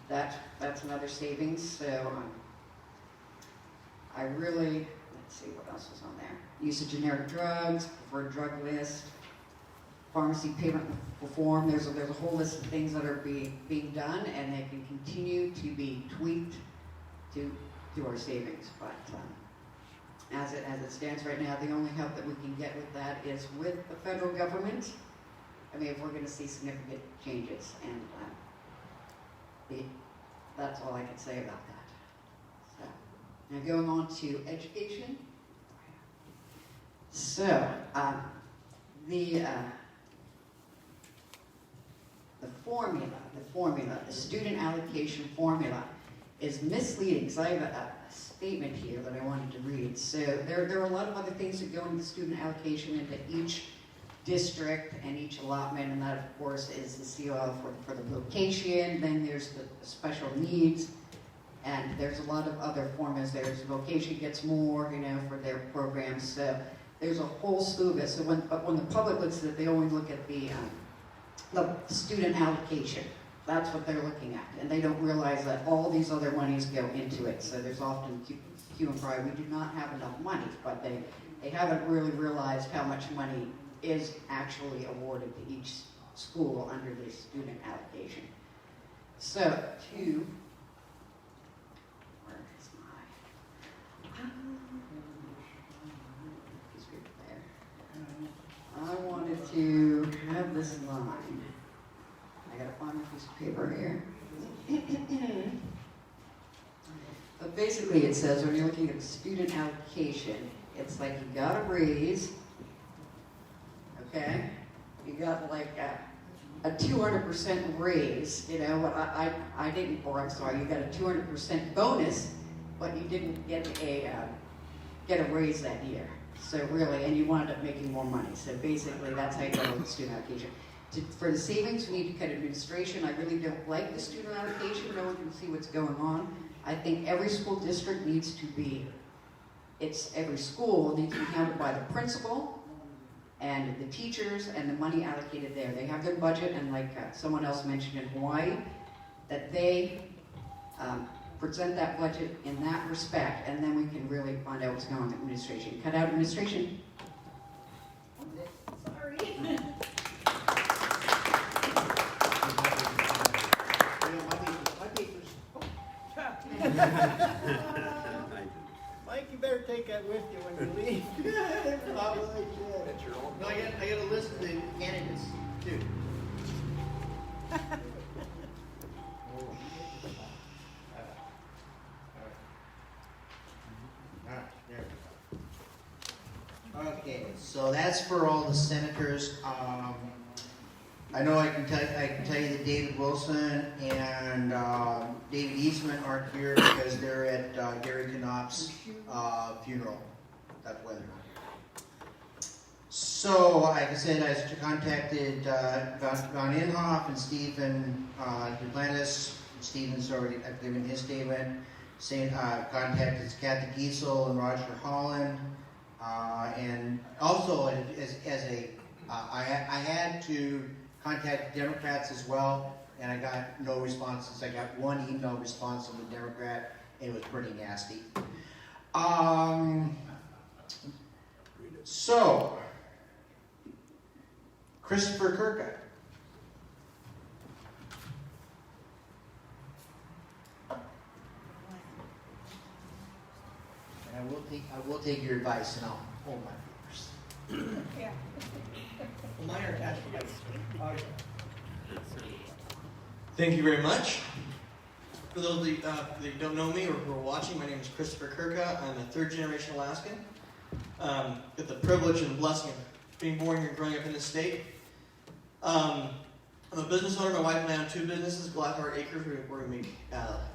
that's another savings. So I really, let's see what else was on there. Use of generic drugs, preferred drug list, pharmacy payment reform. There's a whole list of things that are being done, and they can continue to be tweaked to our savings. But as it stands right now, the only help that we can get with that is with the federal government. I mean, if we're going to see significant changes, and that's all I can say about that. So, now going on to education. So, the student allocation formula is misleading, because I have a statement here that I wanted to read. So there are a lot of other things that go into student allocation into each district and each allotment, and that of course is the COL for the location. Then there's the special needs, and there's a lot of other formulas. There's vocation gets more, for their programs. So there's a whole slew of it. So when the public looks at it, they only look at the student allocation. That's what they're looking at, and they don't realize that all these other monies go into it. So there's often hue and cry. We do not have enough money, but they haven't really realized how much money is actually awarded to each school under the student allocation. So where is my I wanted to have this line. I gotta find a piece of paper here. But basically it says when you're looking at student allocation, it's like you got a raise, okay? You got like a 200% raise, I didn't, or I'm sorry, you got a 200% bonus, but you didn't get a raise that year. So really, and you wound up making more money. So basically that's how you go with student allocation. For the savings, we need to cut administration. I really don't like the student allocation. No one can see what's going on. I think every school district needs to be, every school needs to be handled by the principal and the teachers and the money allocated there. They have their budget, and like someone else mentioned in Hawaii, that they present that budget in that respect, and then we can really find out what's going on with administration. Cut out administration. Sorry. Mike, you better take that with you when you leave. Probably should. No, I got a list of the candidates too. Okay, so that's for all the senators. I know I can tell you that David Wilson and David Eastman aren't here because they're at Gary Knopp's funeral. That's why they're not here. So, like I said, I contacted Von Inhofe and Stephen Duplantis. Stephen's already given his statement. Contacted Cathy Giessel and Roger Holland. And also, I had to contact Democrats as well, and I got no responses. I got one email response from the Democrat, and it was pretty nasty. So, Christopher Kurka. And I will take your advice, and I'll hold my papers. Yeah. Mine are attached. Thank you very much. For those that don't know me or who are watching, my name is Christopher Kurka. I'm a third-generation Alaskan. Get the privilege and blessing of being born here and growing up in this state. I'm a business owner. My wife and I own 2 businesses, Blackheart Acres, where we make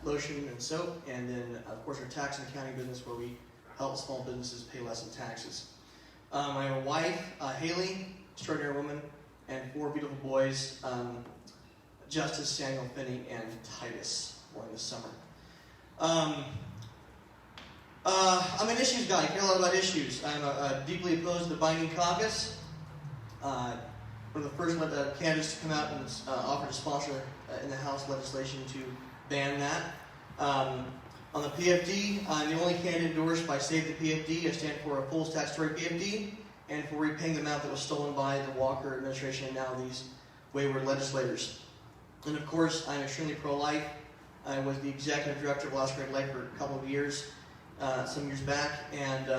lotion and soap, and then, of course, our tax and accounting business, where we help small businesses pay less in taxes. I have a wife, Haley, extraordinary woman, and 4 beautiful boys, Justice, Samuel, Finney, and Titus, born this summer. I'm an issues guy. I care a lot about issues. I'm deeply opposed to the binding caucus. One of the first candidates to come out and offer to sponsor in the House legislation to ban that. On the PFD, I'm the only candidate endorsed by Save the PFD. I stand for a full statutory PFD and for repaying the amount that was stolen by the Walker administration and now these wayward legislators. And of course, I'm extremely pro-life. I was the executive director of Last Great Life for a couple of years, some years back, and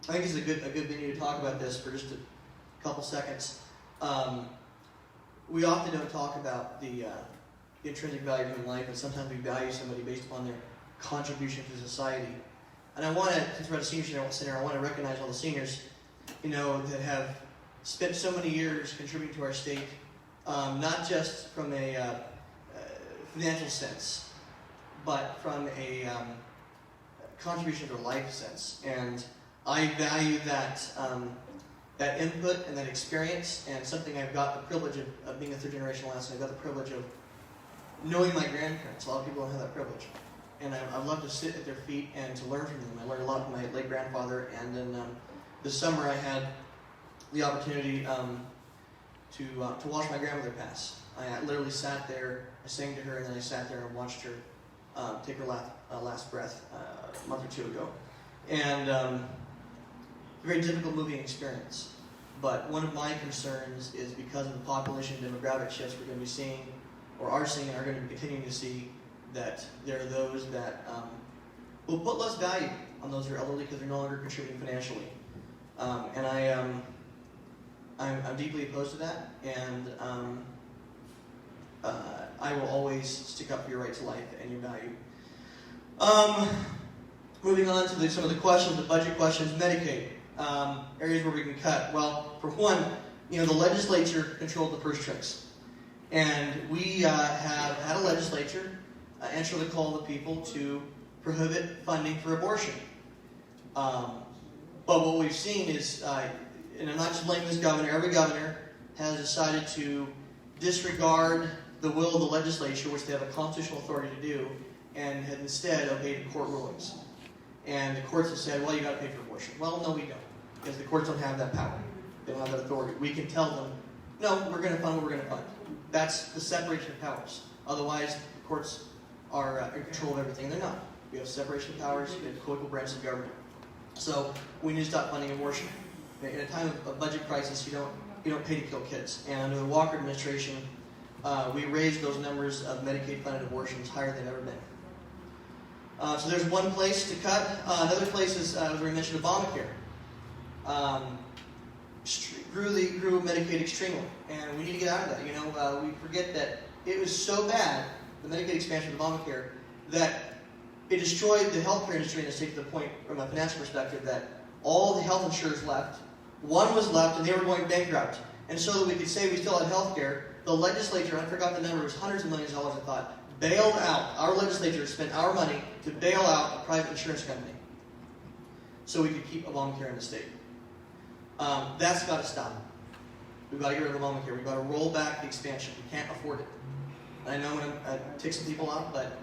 I think it's a good venue to talk about this for just a couple seconds. We often don't talk about the intrinsic value of human life, and sometimes we value somebody based upon their contribution to society. And I want to, since we're at a senior center, I want to recognize all the seniors, that have spent so many years contributing to our state, not just from a financial sense, but from a contribution to life sense. And I value that input and that experience, and something I've got the privilege of being a third-generation Alaskan. I've got the privilege of knowing my grandparents. A lot of people don't have that privilege. And I love to sit at their feet and to learn from them. I learned a lot from my late grandfather, and then this summer I had the opportunity to watch my grandmother pass. I literally sat there, I sang to her, and then I sat there and watched her take her last breath a month or two ago. And very difficult moving experience. But one of my concerns is because of the population demographic shifts we're going to be seeing, or are seeing, and are going to be continuing to see, that there are those that will put less value on those who are elderly because they're no longer contributing financially. And I'm deeply opposed to that, and I will always stick up for your right to life and your value. Moving on to some of the questions, the budget questions, Medicaid, areas where we can cut. Well, for one, the legislature controlled the purse strings, and we have had a legislature answer the call of the people to prohibit funding for abortion. But what we've seen is, and I'm not just blaming this governor, every governor has decided to disregard the will of the legislature, which they have a constitutional authority to do, and have instead obeyed court rulings. And the courts have said, well, you got to pay for abortion. Well, no, we don't, because the courts don't have that power. They don't have that authority. We can tell them, no, we're going to fund what we're going to fund. That's the separation of powers. Otherwise, the courts are in control of everything. They're not. We have separation of powers. We have co-equal branches of government. So we need to stop funding abortion. In a time of budget crisis, you don't pay to kill kids. And under the Walker administration, we raised those numbers of Medicaid-funded abortions higher than they've ever been. So there's one place to cut. Another place is, as we mentioned, Obamacare. Grew Medicaid extremely, and we need to get out of that. We forget that it was so bad, the Medicaid expansion of Obamacare, that it destroyed the healthcare industry in the state to the point, from a financial perspective, that all the health insurers left. One was left, and they were going bankrupt. And so that we could say we still had healthcare, the legislature, I forgot the number, it was hundreds of millions of dollars, I thought, bailed out. Our legislature spent our money to bail out a private insurance company so we could keep Obamacare in the state. That's got to stop. We've got to get rid of Obamacare. We've got to roll back the expansion. We can't afford it. I know I'm going to tick some people off, but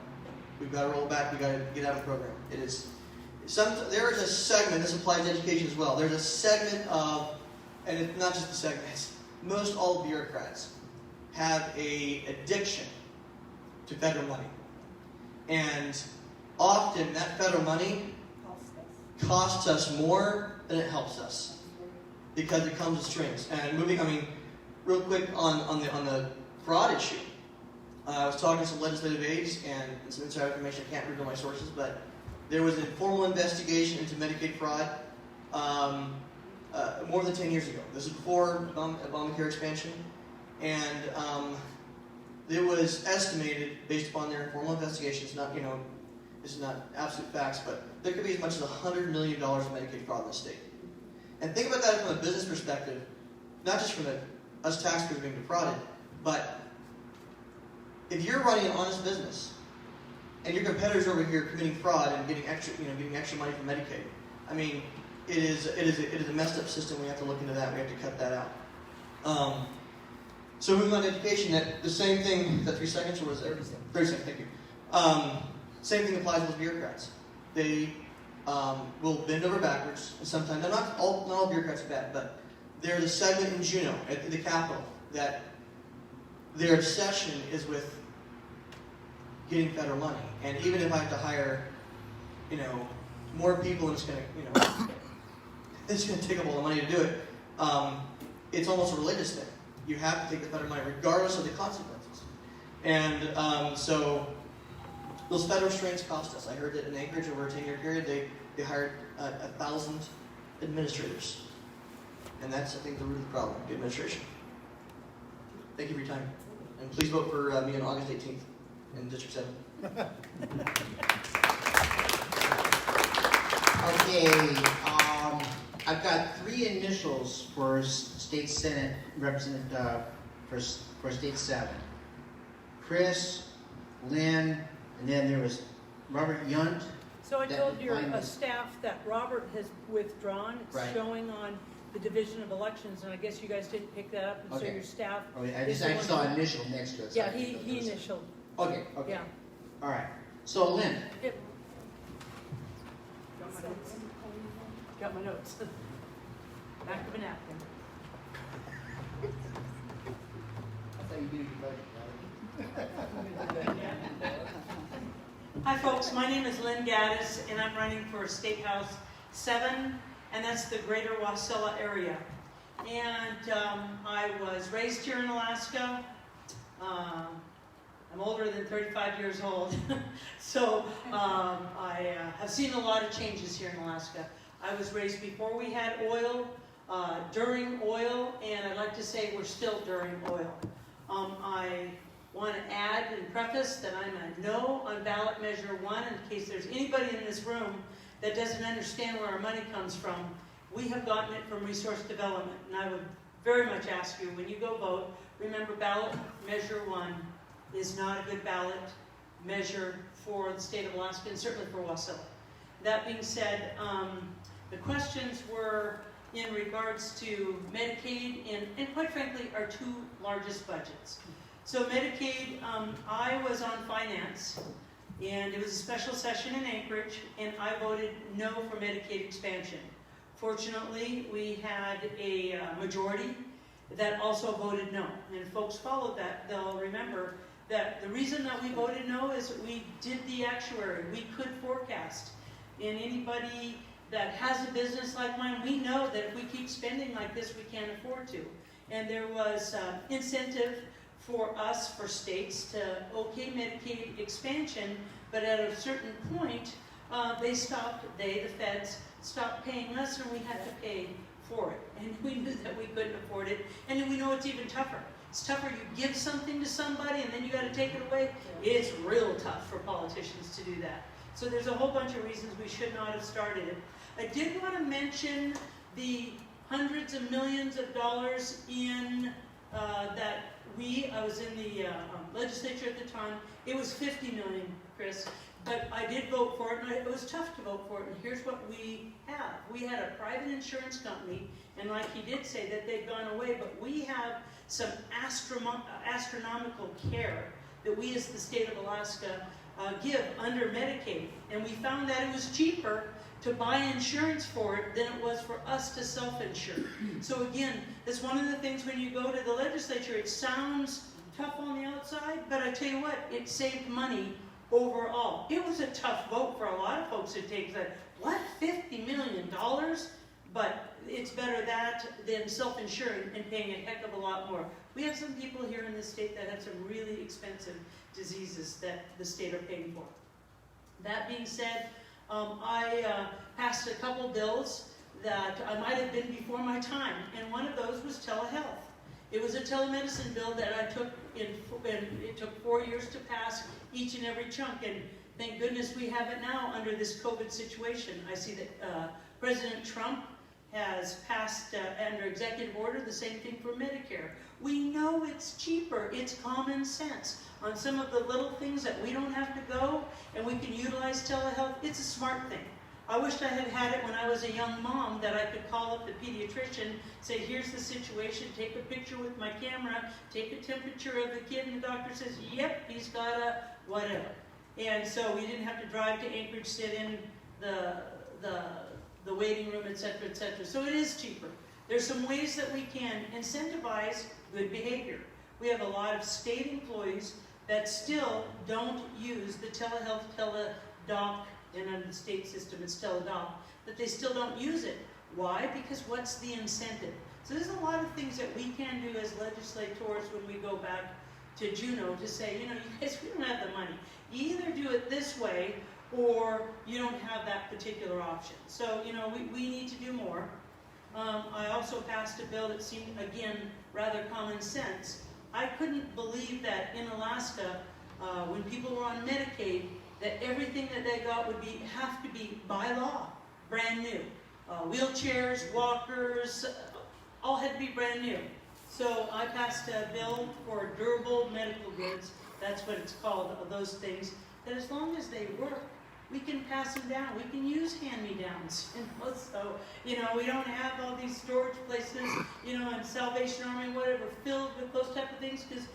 we've got to roll back. We've got to get out of the program. There is a segment, this applies to education as well, there's a segment of, and it's not just the segments, most all bureaucrats have an addiction to federal money. And often that federal money costs us more than it helps us, because it comes with strings. And real quick on the fraud issue. I was talking to some legislative aides and some inside information. I can't reveal my sources, but there was an informal investigation into Medicaid fraud more than 10 years ago. This is before Obamacare expansion, and it was estimated, based upon their informal investigations, this is not absolute facts, but there could be as much as $100 million of Medicaid fraud in the state. And think about that from a business perspective, not just from us taxpayers being defrauded, but if you're running an honest business and your competitors over here committing fraud and getting extra money from Medicaid, it is a messed up system. We have to look into that. We have to cut that out. So moving on to education, the same thing. Is that 3 seconds, or was it 30 seconds? Thank you. Same thing applies with bureaucrats. They will bend over backwards, and sometimes not all bureaucrats are bad, but there's a segment in Juneau at the Capitol that their obsession is with getting federal money. And even if I have to hire, more people, and it's going to take up all the money to do it, it's almost a religious thing. You have to take the federal money regardless of the consequences. And so Those federal restraints cost us. I heard that in Anchorage over a 10-year period, they hired 1,000 administrators. And that's, I think, the root of the problem, the administration. Thank you for your time. And please vote for me on August 18th in District 7. Okay, I've got 3 initials for State Senate Representative for State 7. Chris, Lynn, and then there was Robert Yunt. So I told your staff that Robert has withdrawn. It's Right. showing on the Division of Elections, and I guess you guys didn't pick that up, and so Okay. your staff. Okay, I is just the one saw who- initial next to it. so Yeah, I didn't know he there was- initialed. Okay, okay. Yeah. All right. So Lynn, Yep. Got my notes. Got my notes. Back of a napkin. that's how you do your budget, right? Hi folks, my name is Lynn Gaddis and I'm running for State House 7, and that's the greater Wasilla area. And I was raised here in Alaska. I'm older than 35 years old, so I have seen a lot of changes here in Alaska. I was raised before we had oil, during oil, and I'd like to say we're still during oil. I want to add and preface that I'm a no on ballot measure 1 in case there's anybody in this room that doesn't understand where our money comes from. We have gotten it from resource development, and I would very much ask you, when you go vote, remember ballot measure 1 is not a good ballot measure for the state of Alaska, and certainly for Wasilla. That being said, the questions were in regards to Medicaid and quite frankly, our 2 largest budgets. So Medicaid, I was on finance, and it was a special session in Anchorage, and I voted no for Medicaid expansion. Fortunately, we had a majority that also voted no. And if folks followed that, they'll remember that the reason that we voted no is that we did the actuary. We could forecast. And anybody that has a business like mine, we know that if we keep spending like this, we can't afford to. And there was incentive for us, for states, to okay Medicaid expansion, but at a certain point, the feds, stopped paying us, and we had to pay for it. And we knew that we couldn't afford it, and we know it's even tougher. It's tougher, you give something to somebody, and then you got to take it away. It's real tough for politicians to do that. So there's a whole bunch of reasons we should not have started it. I did want to mention the hundreds of millions of dollars in that I was in the legislature at the time. It was 50 million, Chris, but I did vote for it, and it was tough to vote for it, and here's what we have. We had a private insurance company, and like he did say that they've gone away, but we have some astronomical care that we as the state of Alaska give under Medicaid, and we found that it was cheaper to buy insurance for it than it was for us to self-insure. So again, that's one of the things when you go to the legislature, it sounds tough on the outside, but I tell you what, it saved money overall. It was a tough vote for a lot of folks to take that, what, $50 million? But it's better that than self-insuring and paying a heck of a lot more. We have some people here in the state that have some really expensive diseases that the state are paying for. That being said, I passed a couple bills that I might have been before my time, and one of those was telehealth. It was a telemedicine bill that I took and it took 4 years to pass each and every chunk, and thank goodness we have it now under this COVID situation. I see that President Trump has passed under executive order the same thing for Medicare. We know it's cheaper, it's common sense. On some of the little things that we don't have to go and we can utilize telehealth, it's a smart thing. I wished I had had it when I was a young mom, that I could call up the pediatrician, say, here's the situation, take a picture with my camera, take a temperature of the kid, and the doctor says, yep, he's got a whatever. And so we didn't have to drive to Anchorage, sit in the waiting room, etc., etc. So it is cheaper. There's some ways that we can incentivize good behavior. We have a lot of state employees that still don't use the telehealth, teledoc, and under the state system it's teledoc, that they still don't use it. Why? Because what's the incentive? So there's a lot of things that we can do as legislators when we go back to Juneau to say, you know, you guys, we don't have the money. You either do it this way, or you don't have that particular option. So, you know, we need to do more. I also passed a bill that seemed, again, rather common sense. I couldn't believe that in Alaska, when people were on Medicaid, that everything that they got would have to be by law, brand new. Wheelchairs, walkers, all had to be brand new. So I passed a bill for durable medical goods, that's what it's called, those things, that as long as they work, we can pass them down. We can use hand-me-downs. So, you know, we don't have all these storage places, you know, and Salvation Army, whatever, filled with those type of things, because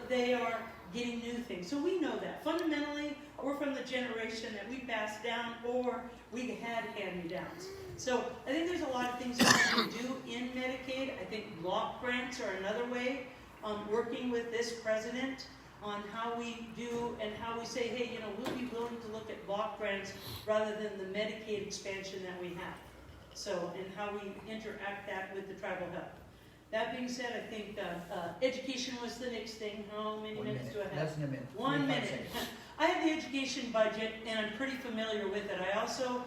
they are getting new things. So we know that. Fundamentally, we're from the generation that we passed down, or we had hand-me-downs. So I think there's a lot of things that we can do in Medicaid. I think block grants are another way, working with this president on how we do and how we say, hey, you know, we'll be willing to look at block grants rather than the Medicaid expansion that we have. So, and how we interact that with the tribal health. That being said, I think education was the next thing. How many minutes do I have? Less than a minute. 1 minute. I have the education budget, and I'm pretty familiar with it. I also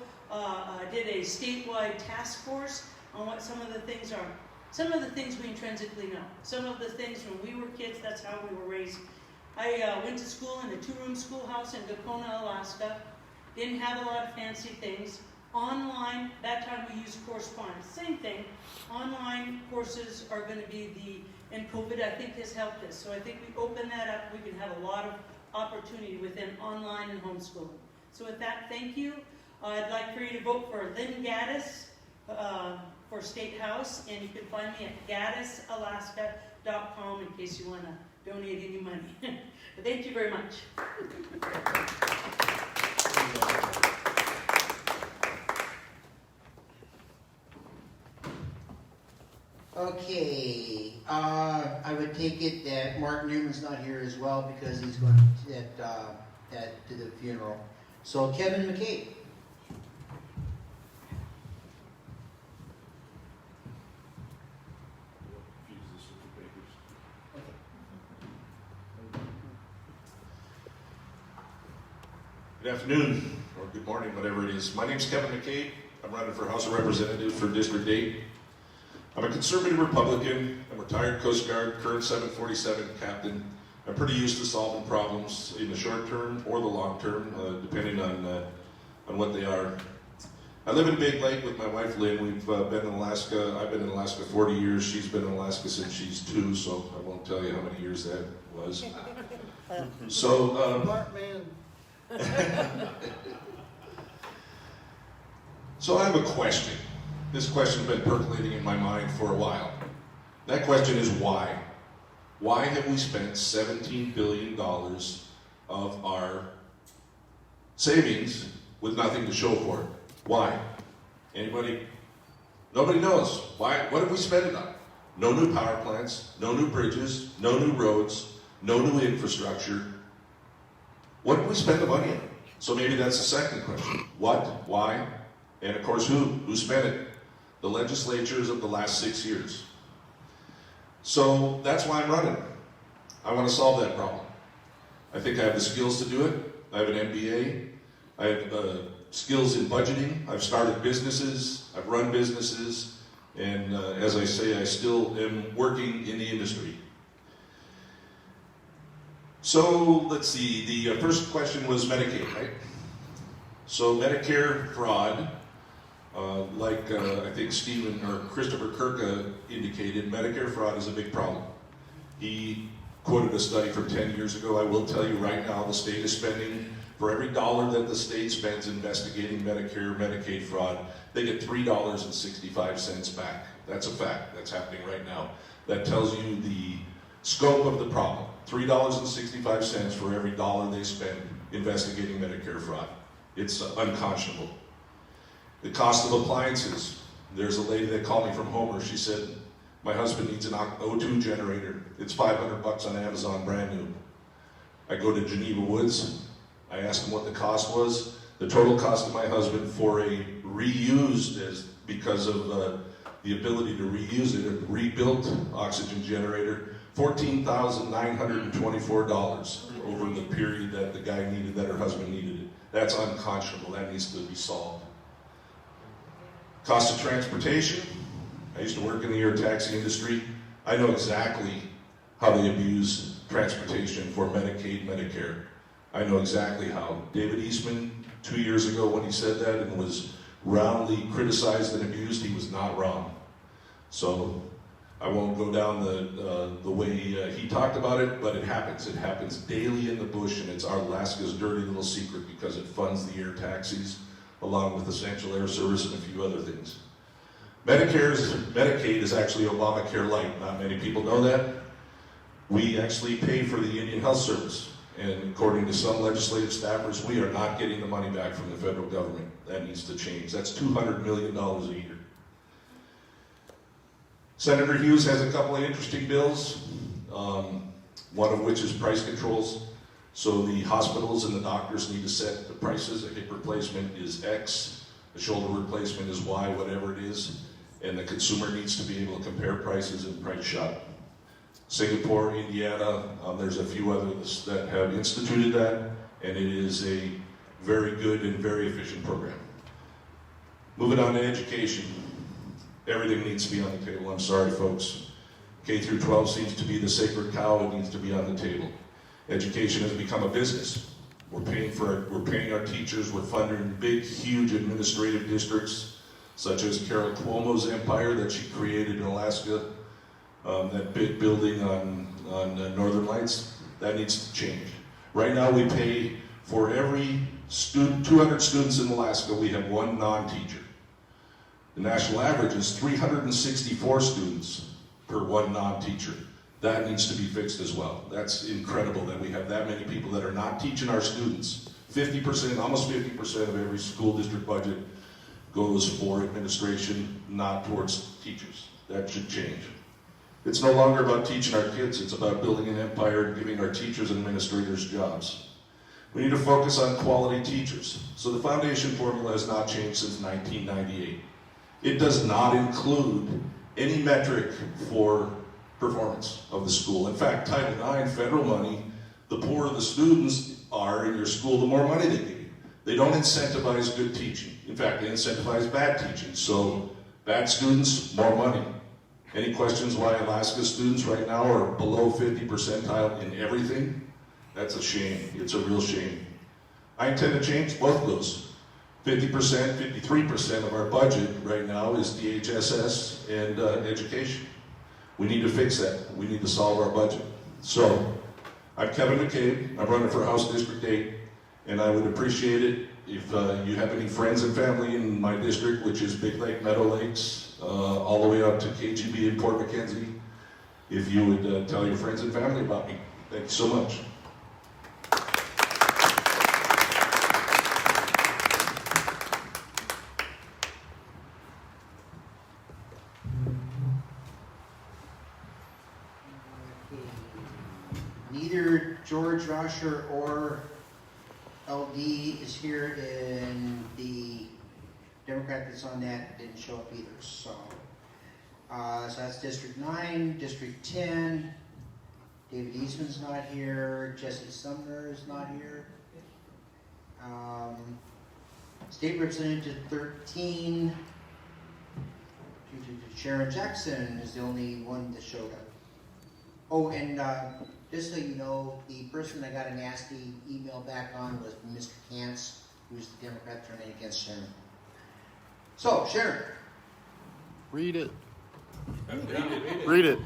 did a statewide task force on what some of the things are. Some of the things we intrinsically know. Some of the things when we were kids, that's how we were raised. I went to school in a 2-room schoolhouse in Gakona, Alaska. Didn't have a lot of fancy things. Online, that time we used correspondence. Same thing. Online courses are going to be and COVID I think has helped us. So I think we open that up, we can have a lot of opportunity within online and homeschooling. So with that, thank you. I'd like for you to vote for Lynn Gaddis for State House, and you can find me at gaddisalaska.com in case you want to donate any money. But thank you very much. Okay, I would take it that Mark Newman's not here as well because he's going to the funeral. So Kevin McKay. Good afternoon, or good morning, whatever it is. My name's Kevin McCabe. I'm running for House of Representatives for District 8. I'm a conservative Republican. I'm a retired Coast Guard, current 747 captain. I'm pretty used to solving problems in the short term or the long term, depending on what they are. I live in Big Lake with my wife Lynn. We've been in Alaska. I've been in Alaska 40 years. She's been in Alaska since she's 2, so I won't tell you how many years that was. So, Smart man. So I have a question. This question's been percolating in my mind for a while. That question is why? Why have we spent $17 billion of our savings with nothing to show for it? Why? Anybody? Nobody knows. Why? What have we spent it on? No new power plants, no new bridges, no new roads, no new infrastructure. What did we spend the money on? So maybe that's the second question. What? Why? And of course, who? Who spent it? The legislatures of the last 6 years. So that's why I'm running. I want to solve that problem. I think I have the skills to do it. I have an MBA. I have skills in budgeting. I've started businesses. I've run businesses. And as I say, I still am working in the industry. So let's see, the first question was Medicaid, right? So Medicare fraud, I think Stephen or Christopher Kurka indicated, Medicare fraud is a big problem. He quoted a study from 10 years ago. I will tell you right now, the state is spending, for every dollar that the state spends investigating Medicare, Medicaid fraud, they get $3.65 back. That's a fact. That's happening right now. That tells you the scope of the problem. $3.65 for every dollar they spend investigating Medicare fraud. It's unconscionable. The cost of appliances. There's a lady that called me from Homer. She said, my husband needs an O2 generator. It's $500 on Amazon, brand new. I go to Geneva Woods. I asked him what the cost was. The total cost of my husband for a reused, because of the ability to reuse it, a rebuilt oxygen generator, $14,924 over the period that the guy needed, that her husband needed it. That's unconscionable. That needs to be solved. Cost of transportation. I used to work in the air taxi industry. I know exactly how they abuse transportation for Medicaid, Medicare. I know exactly how. David Eastman, 2 years ago when he said that and was roundly criticized and abused, he was not wrong. So I won't go down the way he talked about it, but it happens. It happens daily in the bush, and it's our Alaska's dirty little secret because it funds the air taxis along with Essential Air Service and a few other things. Medicaid is actually Obamacare light. Not many people know that. We actually pay for the Indian Health Service, and according to some legislative staffers, we are not getting the money back from the federal government. That needs to change. That's $200 million a year. Senator Hughes has a couple of interesting bills, one of which is price controls. So the hospitals and the doctors need to set the prices. A hip replacement is X, a shoulder replacement is Y, whatever it is, and the consumer needs to be able to compare prices and price shop. Singapore, Indiana, there's a few others that have instituted that, and it is a very good and very efficient program. Moving on to education. Everything needs to be on the table. I'm sorry, folks. K through 12 seems to be the sacred cow. It needs to be on the table. Education has become a business. We're paying our teachers. We're funding big, huge administrative districts, such as Carol Cuomo's empire that she created in Alaska. That big building on Northern Lights, that needs to change. Right now we pay for every student, 200 students in Alaska, we have one non-teacher. The national average is 364 students per one non-teacher. That needs to be fixed as well. That's incredible that we have that many people that are not teaching our students. 50%, almost 50% of every school district budget goes for administration, not towards teachers. That should change. It's no longer about teaching our kids, it's about building an empire and giving our teachers and administrators jobs. We need to focus on quality teachers. So the foundation formula has not changed since 1998. It does not include any metric for performance of the school. In fact, Title IX federal money, the poorer the students are in your school, the more money they give you. They don't incentivize good teaching. In fact, they incentivize bad teaching. So bad students, more money. Any questions why Alaska students right now are below 50 percentile in everything? That's a shame. It's a real shame. I intend to change both of those. 50%, 53% of our budget right now is DHSS and education. We need to fix that. We need to solve our budget. So, I'm Kevin Mccabe. I'm running for House District 8, and I would appreciate it if you have any friends and family in my district, which is Big Lake, Meadow Lakes, all the way up to KGB in Port McKenzie, if you would tell your friends and family about me. Thank you so much. Neither George Rosher or LD is here, and the Democrat that's on that didn't show up either. So that's District 9, District 10. David Eastman's not here. Jesse Sumner is not here. State Representative 13. Sharon Jackson is the only one that showed up. Oh, and just so you know, the person I got a nasty email back on was Mr. Kantz, who's the Democrat turning against Sharon. So, Sharon. Read it. Read it.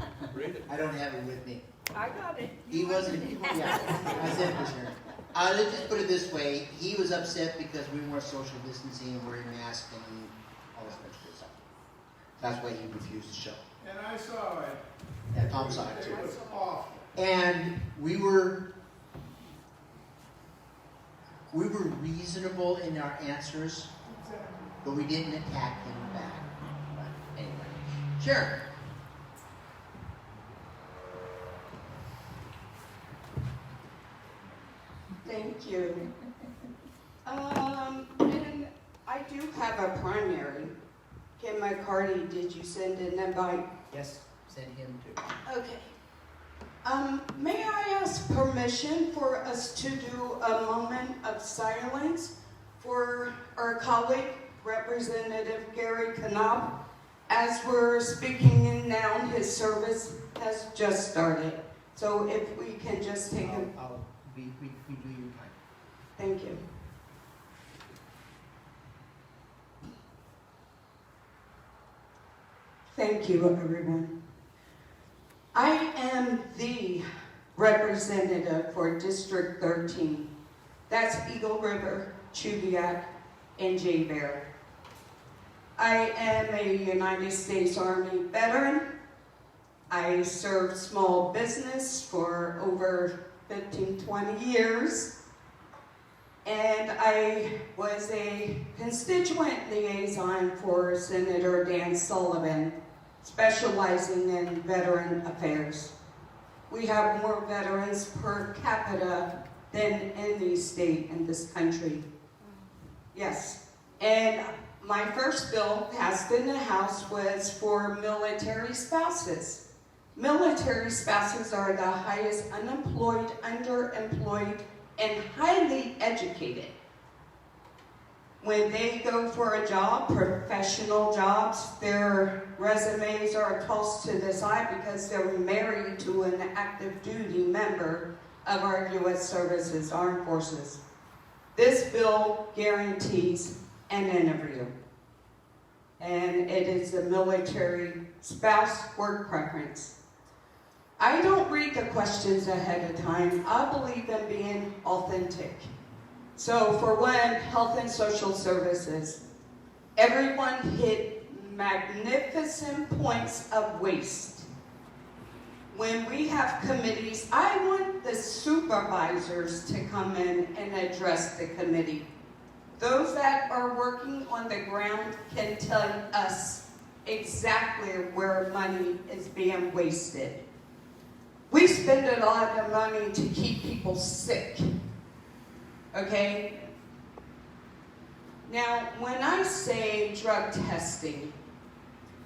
I don't have it with me. I got it. He wasn't, yeah, I said it for Sharon. Let's just put it this way. He was upset because we weren't social distancing and wearing masks and all this bunch of good stuff. That's why he refused to show. And I saw it. Yeah, Tom saw it too. It was awful. And we were reasonable in our answers, but we didn't attack him back. But anyway, Sharon. Thank you. And I do have a primary. Kim McCarty, did you send an invite? Yes, send him too. Okay. May I ask permission for us to do a moment of silence for our colleague, Representative Gary Kopp, as we're speaking in now, his service has just started. So if we can just take a... We do your time. Thank you. Thank you, everyone. I am the representative for District 13. That's Eagle River, Chuviak, and Jay Bear. I am a United States Army veteran. I served small business for over 15, 20 years. And I was a constituent liaison for Senator Dan Sullivan, specializing in veteran affairs. We have more veterans per capita than any state in this country. Yes, and my first bill passed in the House was for military spouses. Military spouses are the highest unemployed, underemployed, and highly educated. When they go for a job, professional jobs, their resumes are tossed to the side because they're married to an active duty member of our U.S. Services Armed Forces. This bill guarantees an interview, and it is a military spouse work preference. I don't read the questions ahead of time. I believe in being authentic. So for one, Health and Social Services, everyone hit magnificent points of waste. When we have committees, I want the supervisors to come in and address the committee. Those that are working on the ground can tell us exactly where money is being wasted. We spend a lot of money to keep people sick. Okay? Now, when I say drug testing,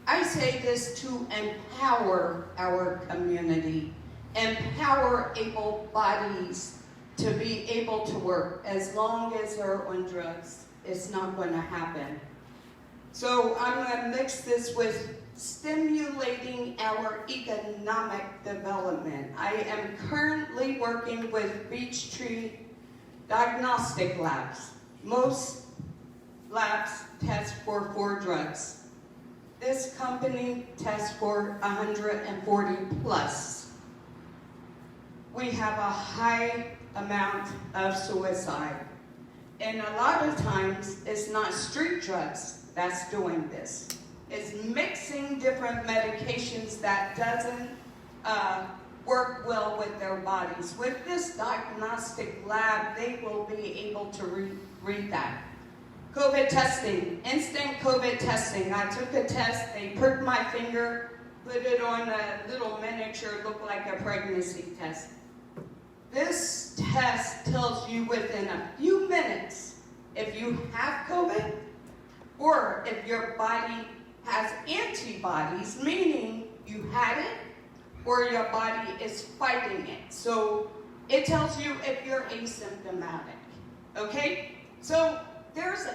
I say this to empower our community, empower able bodies to be able to work. As long as they're on drugs, it's not going to happen. So I'm going to mix this with stimulating our economic development. I am currently working with Peachtree Diagnostic Labs. Most labs test for 4 drugs. This company tests for 140 plus. We have a high amount of suicide. And a lot of times, it's not street drugs that's doing this. It's mixing different medications that doesn't work well with their bodies. With this diagnostic lab, they will be able to read that. COVID testing, instant COVID testing. I took a test, they pricked my finger, put it on a little miniature, looked like a pregnancy test. This test tells you within a few minutes if you have COVID or if your body has antibodies, meaning you had it or your body is fighting it. So it tells you if you're asymptomatic, okay? So there's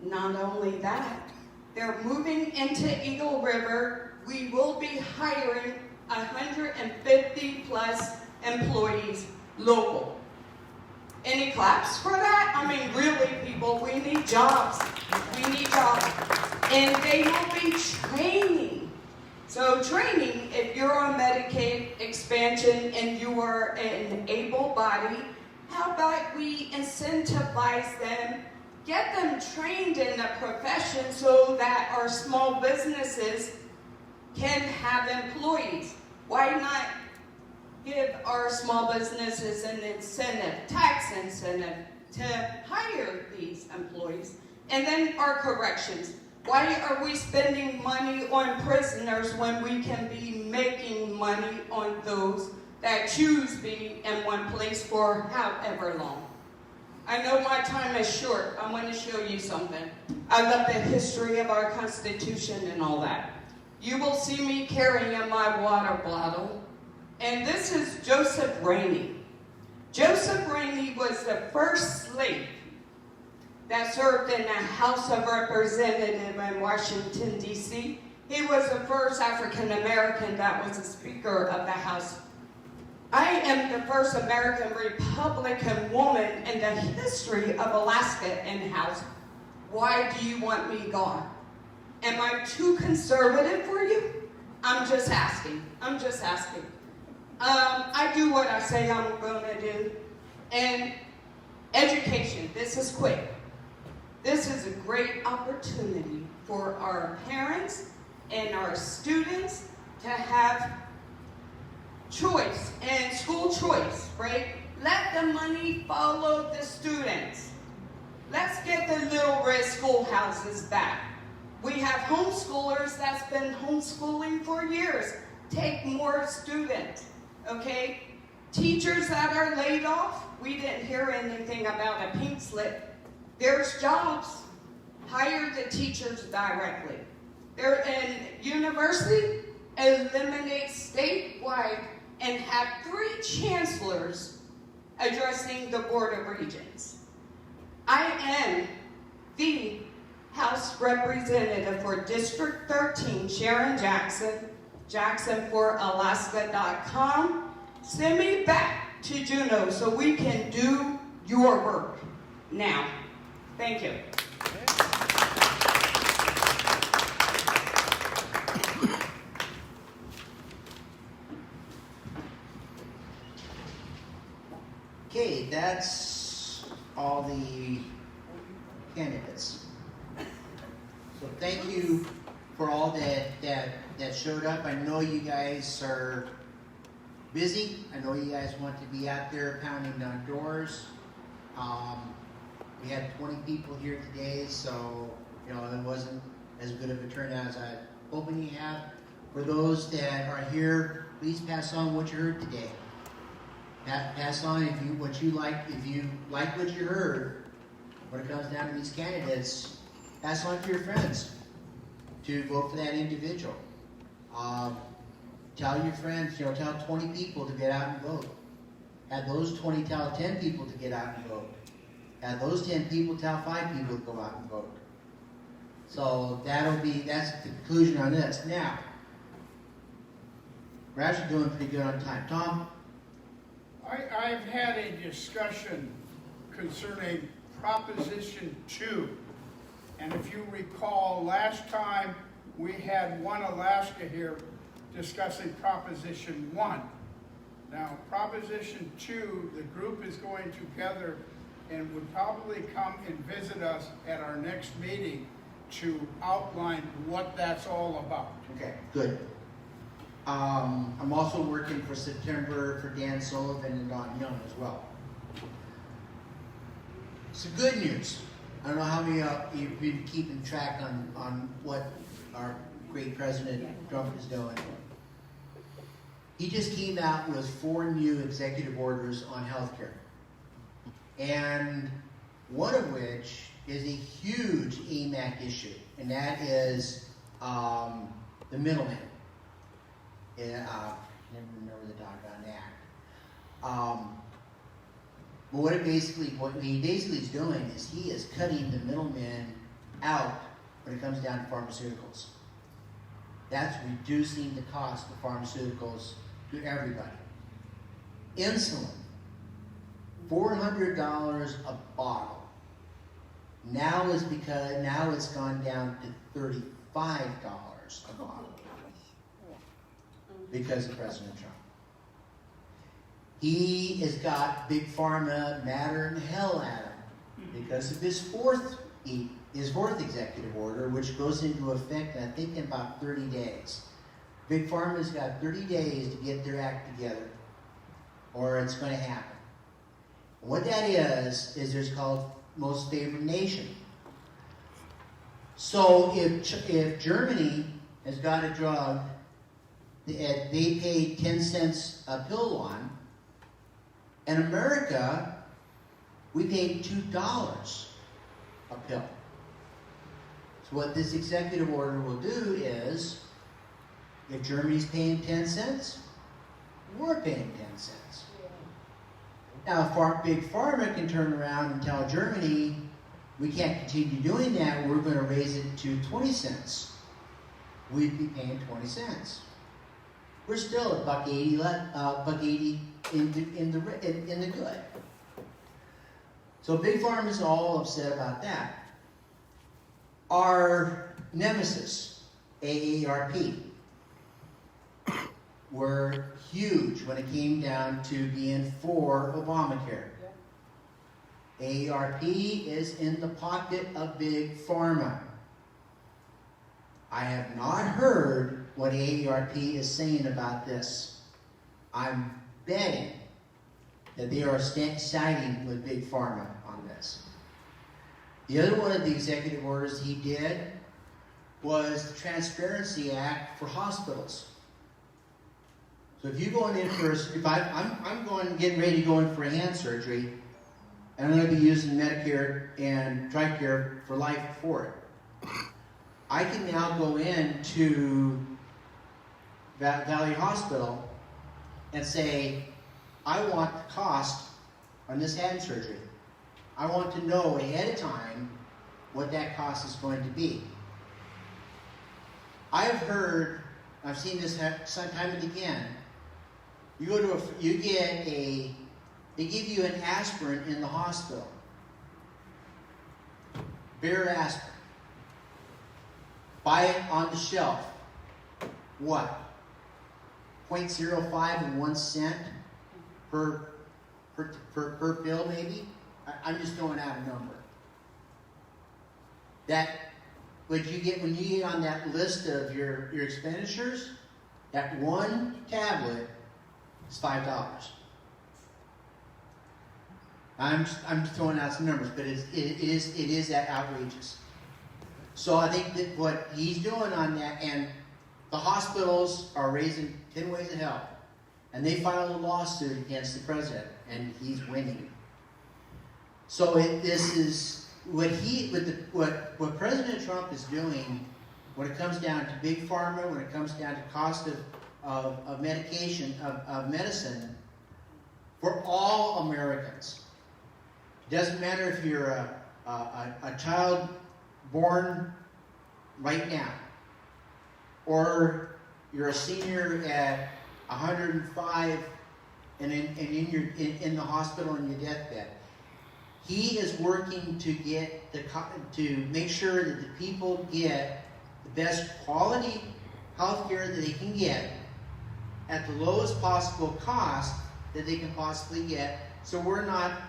not only that, they're moving into Eagle River. We will be hiring 150 plus employees local. Any claps for that? I mean, really, people, we need jobs. We need jobs. And they will be training. So training, if you're on Medicaid expansion and you are an able body, how about we incentivize them, get them trained in the profession so that our small businesses can have employees? Why not give our small businesses an incentive, tax incentive, to hire these employees? And then our corrections. Why are we spending money on prisoners when we can be making money on those that choose to be in one place for however long? I know my time is short. I want to show you something. I love the history of our Constitution and all that. You will see me carrying my water bottle And this is Joseph Reiner. Joseph Reiner was the first slave that served in the House of Representatives in Washington, D.C. He was the first African American that was the Speaker of the House. I am the first American Republican woman in the history of Alaska in the House. Why do you want me gone? Am I too conservative for you? I'm just asking. I'm just asking. I do what I say I'm going to do. And education, this is quick. This is a great opportunity for our parents and our students to have choice and school choice, right? Let the money follow the students. Let's get the little red schoolhouses back. We have homeschoolers that's been homeschooling for years. Take more students, okay? Teachers that are laid off, we didn't hear anything about a pink slip. There's jobs. Hire the teachers directly. They're in university, eliminate statewide, and have 3 chancellors addressing the Board of Regents. I am the House Representative for District 13, Sharon Jackson, JacksonForAlaska.com. Send me back to Juneau so we can do your work now. Thank you. Okay, that's all the candidates. So thank you for all that showed up. I know you guys are busy. I know you guys want to be out there pounding down doors. We had 20 people here today, so it wasn't as good of a turnout as I'm hoping you have. For those that are here, please pass on what you heard today. Pass on if you like what you heard when it comes down to these candidates. Pass on to your friends to vote for that individual. Tell your friends, tell 20 people to get out and vote. Have those 20 tell 10 people to get out and vote. Have those 10 people tell 5 people to go out and vote. So that's the conclusion on this. Now, we're actually doing pretty good on time. Tom? I've had a discussion concerning Proposition 2. And if you recall, last time we had One Alaska here discussing Proposition 1. Now, Proposition 2, the group is going together and would probably come and visit us at our next meeting to outline what that's all about. Okay, good. I'm also working for September for Dan Sullivan and Don Young as well. Some good news. I don't know how many of you have been keeping track on what our great President Trump is doing. He just came out with 4 new executive orders on healthcare. And one of which is a huge AMAC issue, and that is the middleman. I never remember the doggone act. But what he basically is doing is he is cutting the middleman out when it comes down to pharmaceuticals. That's reducing the cost of pharmaceuticals to everybody. Insulin, $400 a bottle. Now it's gone down to $35 a bottle because of President Trump. He has got Big Pharma madder than hell at him because of his fourth executive order, which goes into effect, I think, in about 30 days. Big Pharma's got 30 days to get their act together, or it's going to happen. What that is there's called most favored nation. So if Germany has got a drug that they paid 10 cents a pill on, in America, we paid $2 a pill. So what this executive order will do is, if Germany's paying 10 cents, we're paying 10 cents. Now, Big Pharma can turn around and tell Germany, we can't continue doing that, we're going to raise it to 20 cents. We'd be paying 20 cents. We're still at $1.80 in the good. So Big Pharma is all upset about that. Our nemesis, AARP, were huge when it came down to being for Obamacare. AARP is in the pocket of Big Pharma. I have not heard what AARP is saying about this. I'm betting that they are siding with Big Pharma on this. The other one of the executive orders he did was the Transparency Act for hospitals. So if you're going in for, I'm getting ready to go in for a hand surgery, and I'm going to be using Medicare and TRICARE for life for it. I can now go into Valley Hospital and say, I want the cost on this hand surgery. I want to know ahead of time what that cost is going to be. I've seen this time and again. You go to they give you an aspirin in the hospital. Bare aspirin. Buy it on the shelf. What? 0.05 and 1 cent per pill, maybe? I'm just throwing out a number. That when you get on that list of your expenditures, that one tablet is $5. I'm throwing out some numbers, but it is that outrageous. So I think that what he's doing on that, and the hospitals are raising 10 ways of help, and they filed a lawsuit against the president, and he's winning. So this is what President Trump is doing when it comes down to Big Pharma, when it comes down to cost of medication, of medicine, for all Americans. It doesn't matter if you're a child born right now, or you're a senior at 105 and in the hospital on your deathbed. He is working to make sure that the people get the best quality health care that they can get at the lowest possible cost that they can possibly get, so we're not,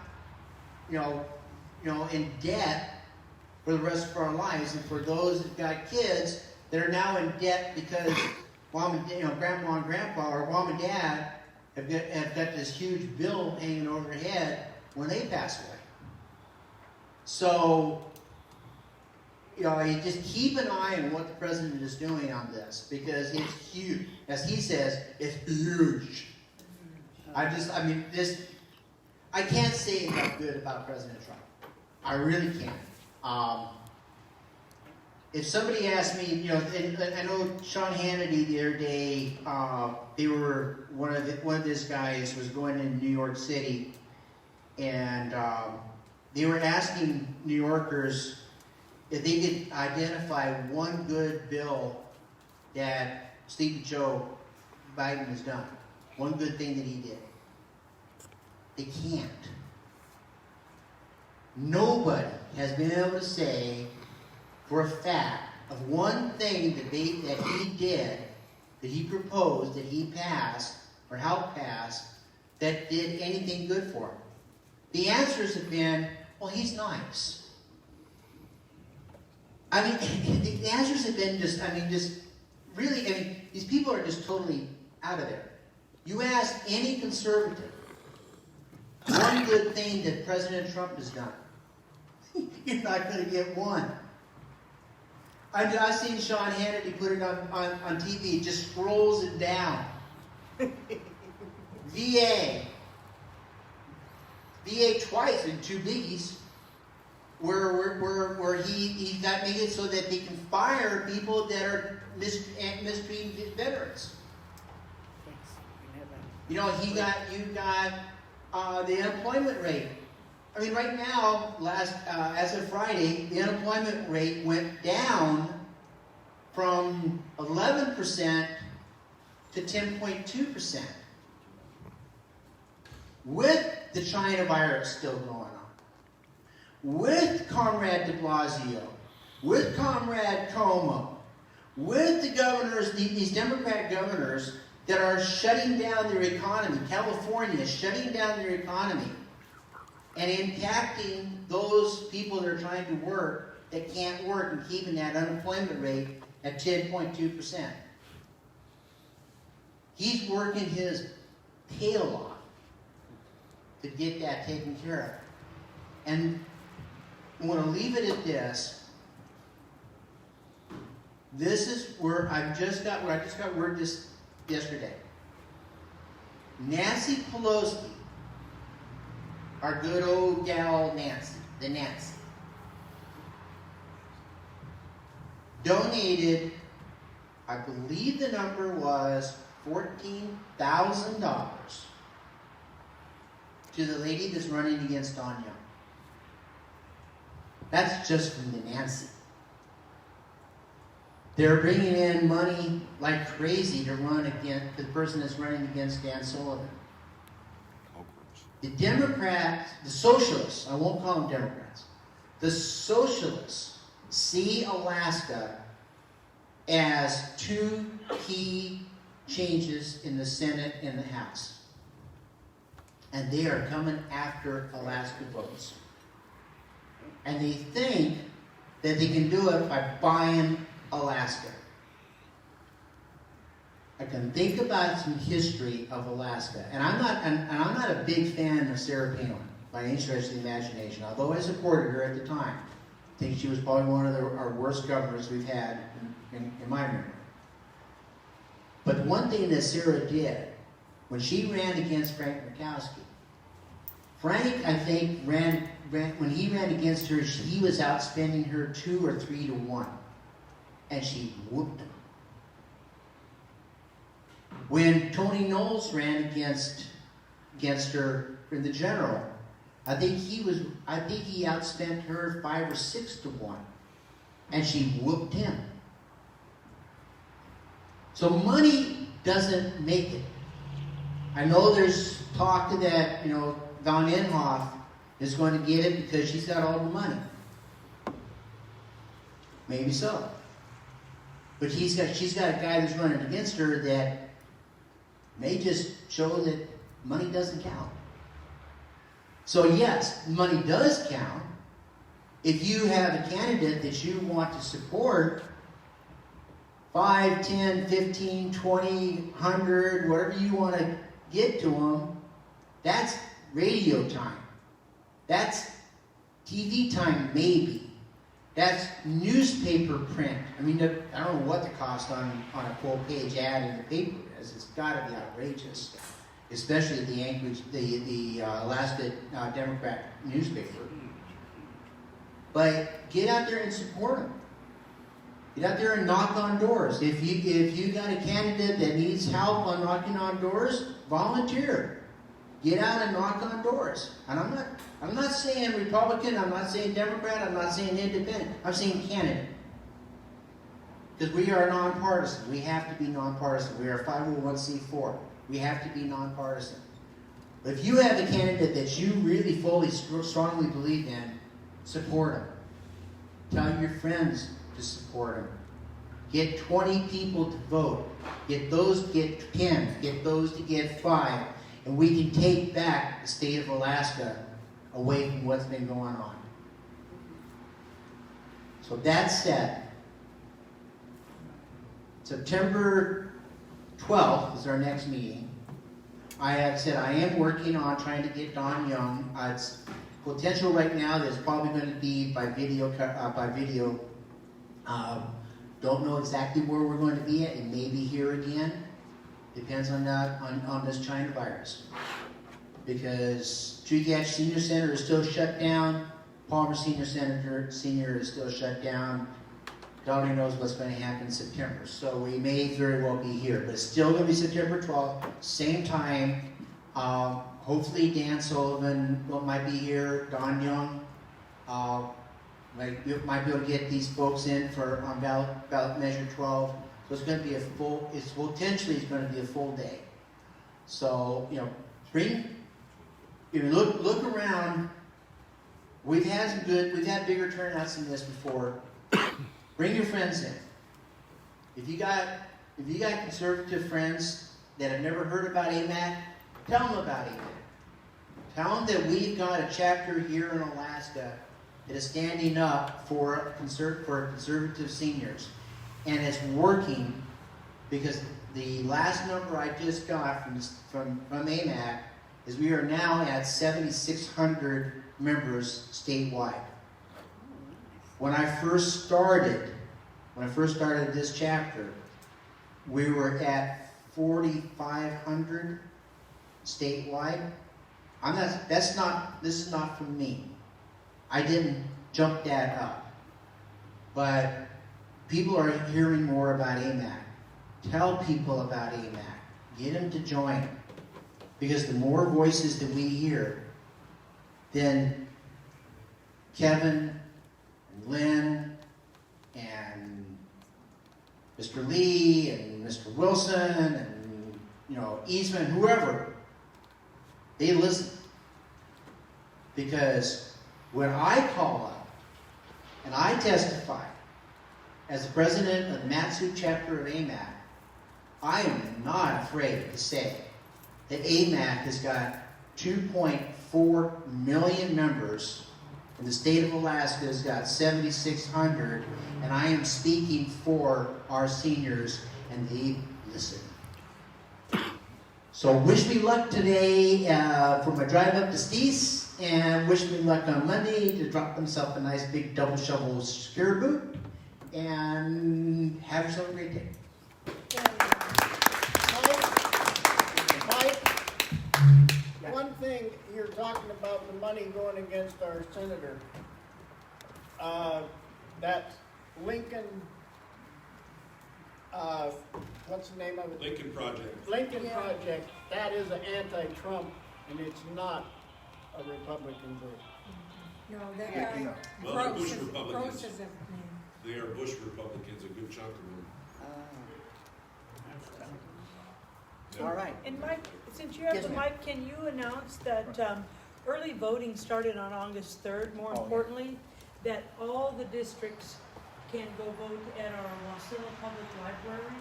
in debt for the rest of our lives. And for those that got kids that are now in debt because grandma and grandpa or mom and dad have got this huge bill hanging over their head when they pass away. So, you just keep an eye on what the president is doing on this, because it's huge. As he says, it's huge. I can't say enough good about President Trump. I really can't. If somebody asked me, I know Sean Hannity the other day, one of these guys was going to New York City, and they were asking New Yorkers if they could identify one good bill that Steve Joe Biden has done. One good thing that he did. They can't. Nobody has been able to say for a fact of one thing that he did, that he proposed, that he passed, or helped pass, that did anything good for him. The answers have been, well, he's nice. The answers have been these people are just totally out of there. You ask any conservative one good thing that President Trump has done, you're not going to get one. I've seen Sean Hannity put it on TV, just scrolls it down. VA twice in 2 biggies, where he got made it so that they can fire people that are mistreating veterans. You got the unemployment rate. I mean, right now, as of Friday, the unemployment rate went down from 11% to 10.2%. With the China virus still going on, with Comrade de Blasio, with Comrade Como, with the governors, these Democrat governors that are shutting down their economy, California shutting down their economy, and impacting those people that are trying to work that can't work and keeping that unemployment rate at 10.2%. He's working his tail off to get that taken care of. And I'm going to leave it at this. This is where I just got word this yesterday. Nancy Pelosi, our good old gal Nancy, the Nancy, donated, I believe the number was $14,000 to the lady that's running against Don Young. That's just from the Nancy. They're bringing in money like crazy to run against the person that's running against Dan Sullivan. The Democrats, the socialists, I won't call them Democrats, the socialists see Alaska as two key changes in the Senate and the House. And they are coming after Alaska votes. And they think that they can do it by buying Alaska. I can think about some history of Alaska, and I'm not a big fan of Sarah Palin by any stretch of the imagination. Although I supported her at the time, I think she was probably one of our worst governors we've had in my memory. But one thing that Sarah did when she ran against Frank Murkowski, Frank, I think, when he ran against her, he was outspending her 2 or 3 to 1, and she whooped him. When Tony Knowles ran against her in the general, I think he outspent her 5 or 6 to 1, and she whooped him. So money doesn't make it. I know there's talk that Von Inhofe is going to get it because she's got all the money. Maybe so. But she's got a guy that's running against her that may just show that money doesn't count. So yes, money does count. If you have a candidate that you want to support, 5, 10, 15, 20, 100, whatever you want to get to them, that's radio time. That's TV time, maybe. That's newspaper print. I mean, I don't know what the cost on a full-page ad in the paper is. It's got to be outrageous, especially the Alaska Democrat newspaper. But get out there and support them. Get out there and knock on doors. If you got a candidate that needs help on knocking on doors, volunteer. Get out and knock on doors. And I'm not saying Republican, I'm not saying Democrat, I'm not saying independent. I'm saying candidate. Because we are nonpartisan. We have to be nonpartisan. We are 501c4. We have to be nonpartisan. But if you have a candidate that you really fully, strongly believe in, support him. Tell your friends to support him. Get 20 people to vote. Get those to get 10. Get those to get 5. And we can take back the state of Alaska away from what's been going on. So that said, September 12th is our next meeting. I have said I am working on trying to get Don Young. It's potential right now that it's probably going to be by video. Don't know exactly where we're going to be at. It may be here again. Depends on this China virus. Because Tree Senior Center is still shut down. Palmer Senior is still shut down. God only knows what's going to happen in September. So we may very well be here, but it's still going to be September 12th, same time. Hopefully Dan Sullivan might be here, Don Young. Might be able to get these folks in for on ballot measure 12. So it's going to be potentially it's going to be a full day. So if you look around, we've had bigger turnouts than this before. Bring your friends in. If you got conservative friends that have never heard about AMAC, tell them about AMAC. Tell them that we've got a chapter here in Alaska that is standing up for conservative seniors. And it's working because the last number I just got from AMAC is we are now at 7,600 members statewide. When I first started this chapter, we were at 4,500 statewide. This is not from me. I didn't jump that up. But people are hearing more about AMAC. Tell people about AMAC. Get them to join. Because the more voices that we hear, then Kevin and Lynn and Mr. Lee and Mr. Wilson and Eastman, whoever, they listen. Because when I call up and I testify as the president of the Matsu chapter of AMAC, I am not afraid to say that AMAC has got 2.4 million members, and the state of Alaska has got 7,600, and I am speaking for our seniors, and they listen. So wish me luck today for my drive up to Steese, and wish me luck on Monday to drop himself a nice big double shovel skirt boot, and have yourself a great day. Mike, one thing you're talking about the money going against our senator. That Lincoln, what's the name of it? Lincoln Project. Lincoln Project, that is an anti-Trump, and it's not a Republican group. No, that guy, Well, they're Bush Gross Republicans. is his name. They are Bush Republicans, a good chunk of them. All right. And Mike, since you have the mic, can you announce that early voting started on August 3rd, more importantly, that all the districts can go vote at our Wasilla Public Library?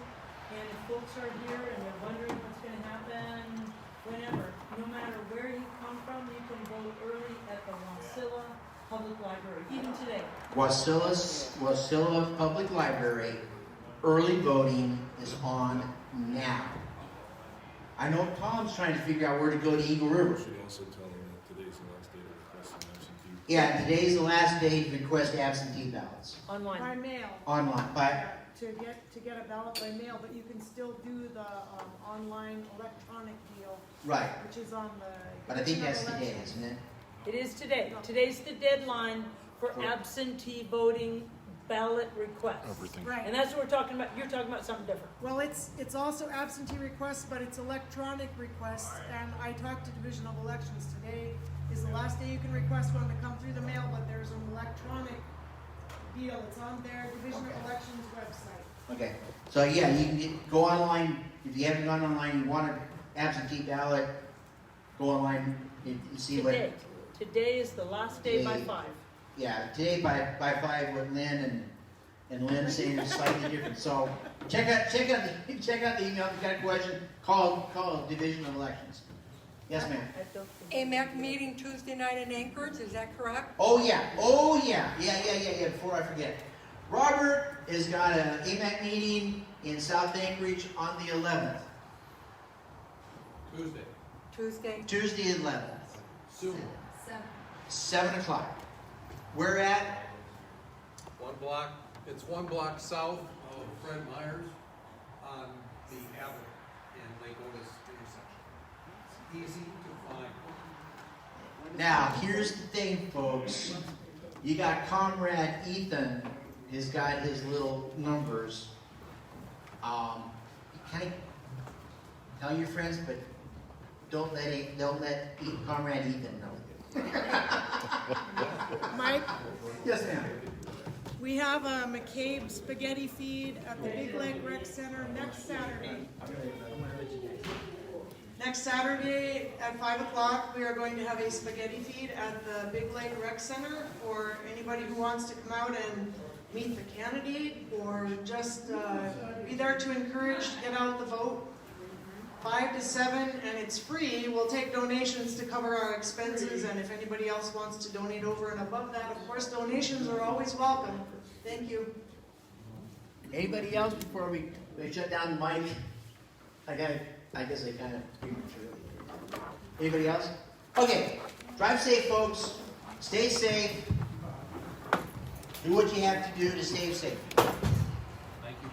And if folks are here and they're wondering what's going to happen, whenever, no matter where you come from, you can vote early at the Wasilla Public Library, even today. Wasilla Public Library, early voting is on now. I know Tom's trying to figure out where to go to Eagle River. Should also tell them that today's the last day to request an absentee. Yeah, today's the last day to request absentee ballots. Online. By mail. Online, To get a ballot by mail, but you can still do the online electronic deal. Right. Which is on the. But I think that's today, isn't it? It is today. Today's the deadline for absentee voting ballot requests. Everything. Right. And that's what we're talking about. You're talking about something different. Well, it's also absentee requests, but it's electronic requests, and I talked to Division of Elections. Today is the last day you can request one to come through the mail, but there's an electronic deal. It's on their Division of Elections website. Okay. So yeah, you can go online. If you haven't gone online, you want an absentee ballot, go online and see Today. what. Today is the last day by 5. Yeah, today by 5 with Lynn and Lynn saying it's slightly different. So check out the email. If you've got a question, call Division of Elections. Yes, ma'am. AMAC meeting Tuesday night in Anchorage, is that correct? Oh yeah. Before I forget, Robert has got an AMAC meeting in South Anchorage on the 11th. Tuesday. Tuesday 11th. Soon. 7 o'clock. Where at? It's one block south of Fred Meyer's on the Abbott and Lake Otis intersection. It's easy to find. Now, here's the thing, folks. You got Comrade Ethan has got his little numbers. Kind of tell your friends, but don't let Comrade Ethan know. Mike, Yes, ma'am. we have a McCabe spaghetti feed at the Big Lake Rec Center next Saturday. Next Saturday at 5 o'clock, we are going to have a spaghetti feed at the Big Lake Rec Center for anybody who wants to come out and meet the candidate or just be there to encourage to get out the vote. 5 to 7, and it's free. We'll take donations to cover our expenses, and if anybody else wants to donate over and above that, of course, donations are always welcome. Thank you. Anybody else before we shut down the mic? I guess I kind of prematurely. Anybody else? Okay. Drive safe, folks. Stay safe. Do what you have to do to stay safe. Thank you.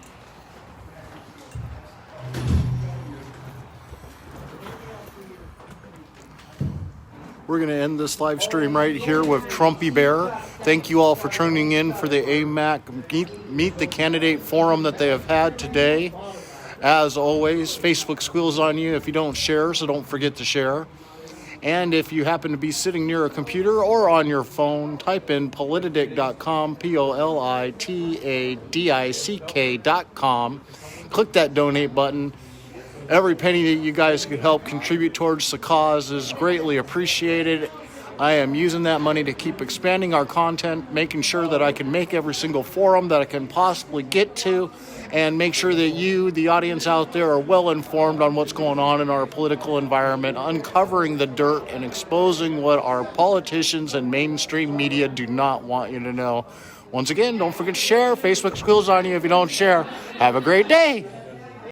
We're going to end this live stream right here with Trumpy Bear. Thank you all for tuning in for the AMAC Meet the Candidate Forum that they have had today. As always, Facebook squeals on you if you don't share, so don't forget to share. And if you happen to be sitting near a computer or on your phone, type in politidic.com, politidick.com. Click that donate button. Every penny that you guys could help contribute towards the cause is greatly appreciated. I am using that money to keep expanding our content, making sure that I can make every single forum that I can possibly get to, and make sure that you, the audience out there, are well informed on what's going on in our political environment, uncovering the dirt and exposing what our politicians and mainstream media do not want you to know. Once again, don't forget to share. Facebook squeals on you if you don't share. Have a great day.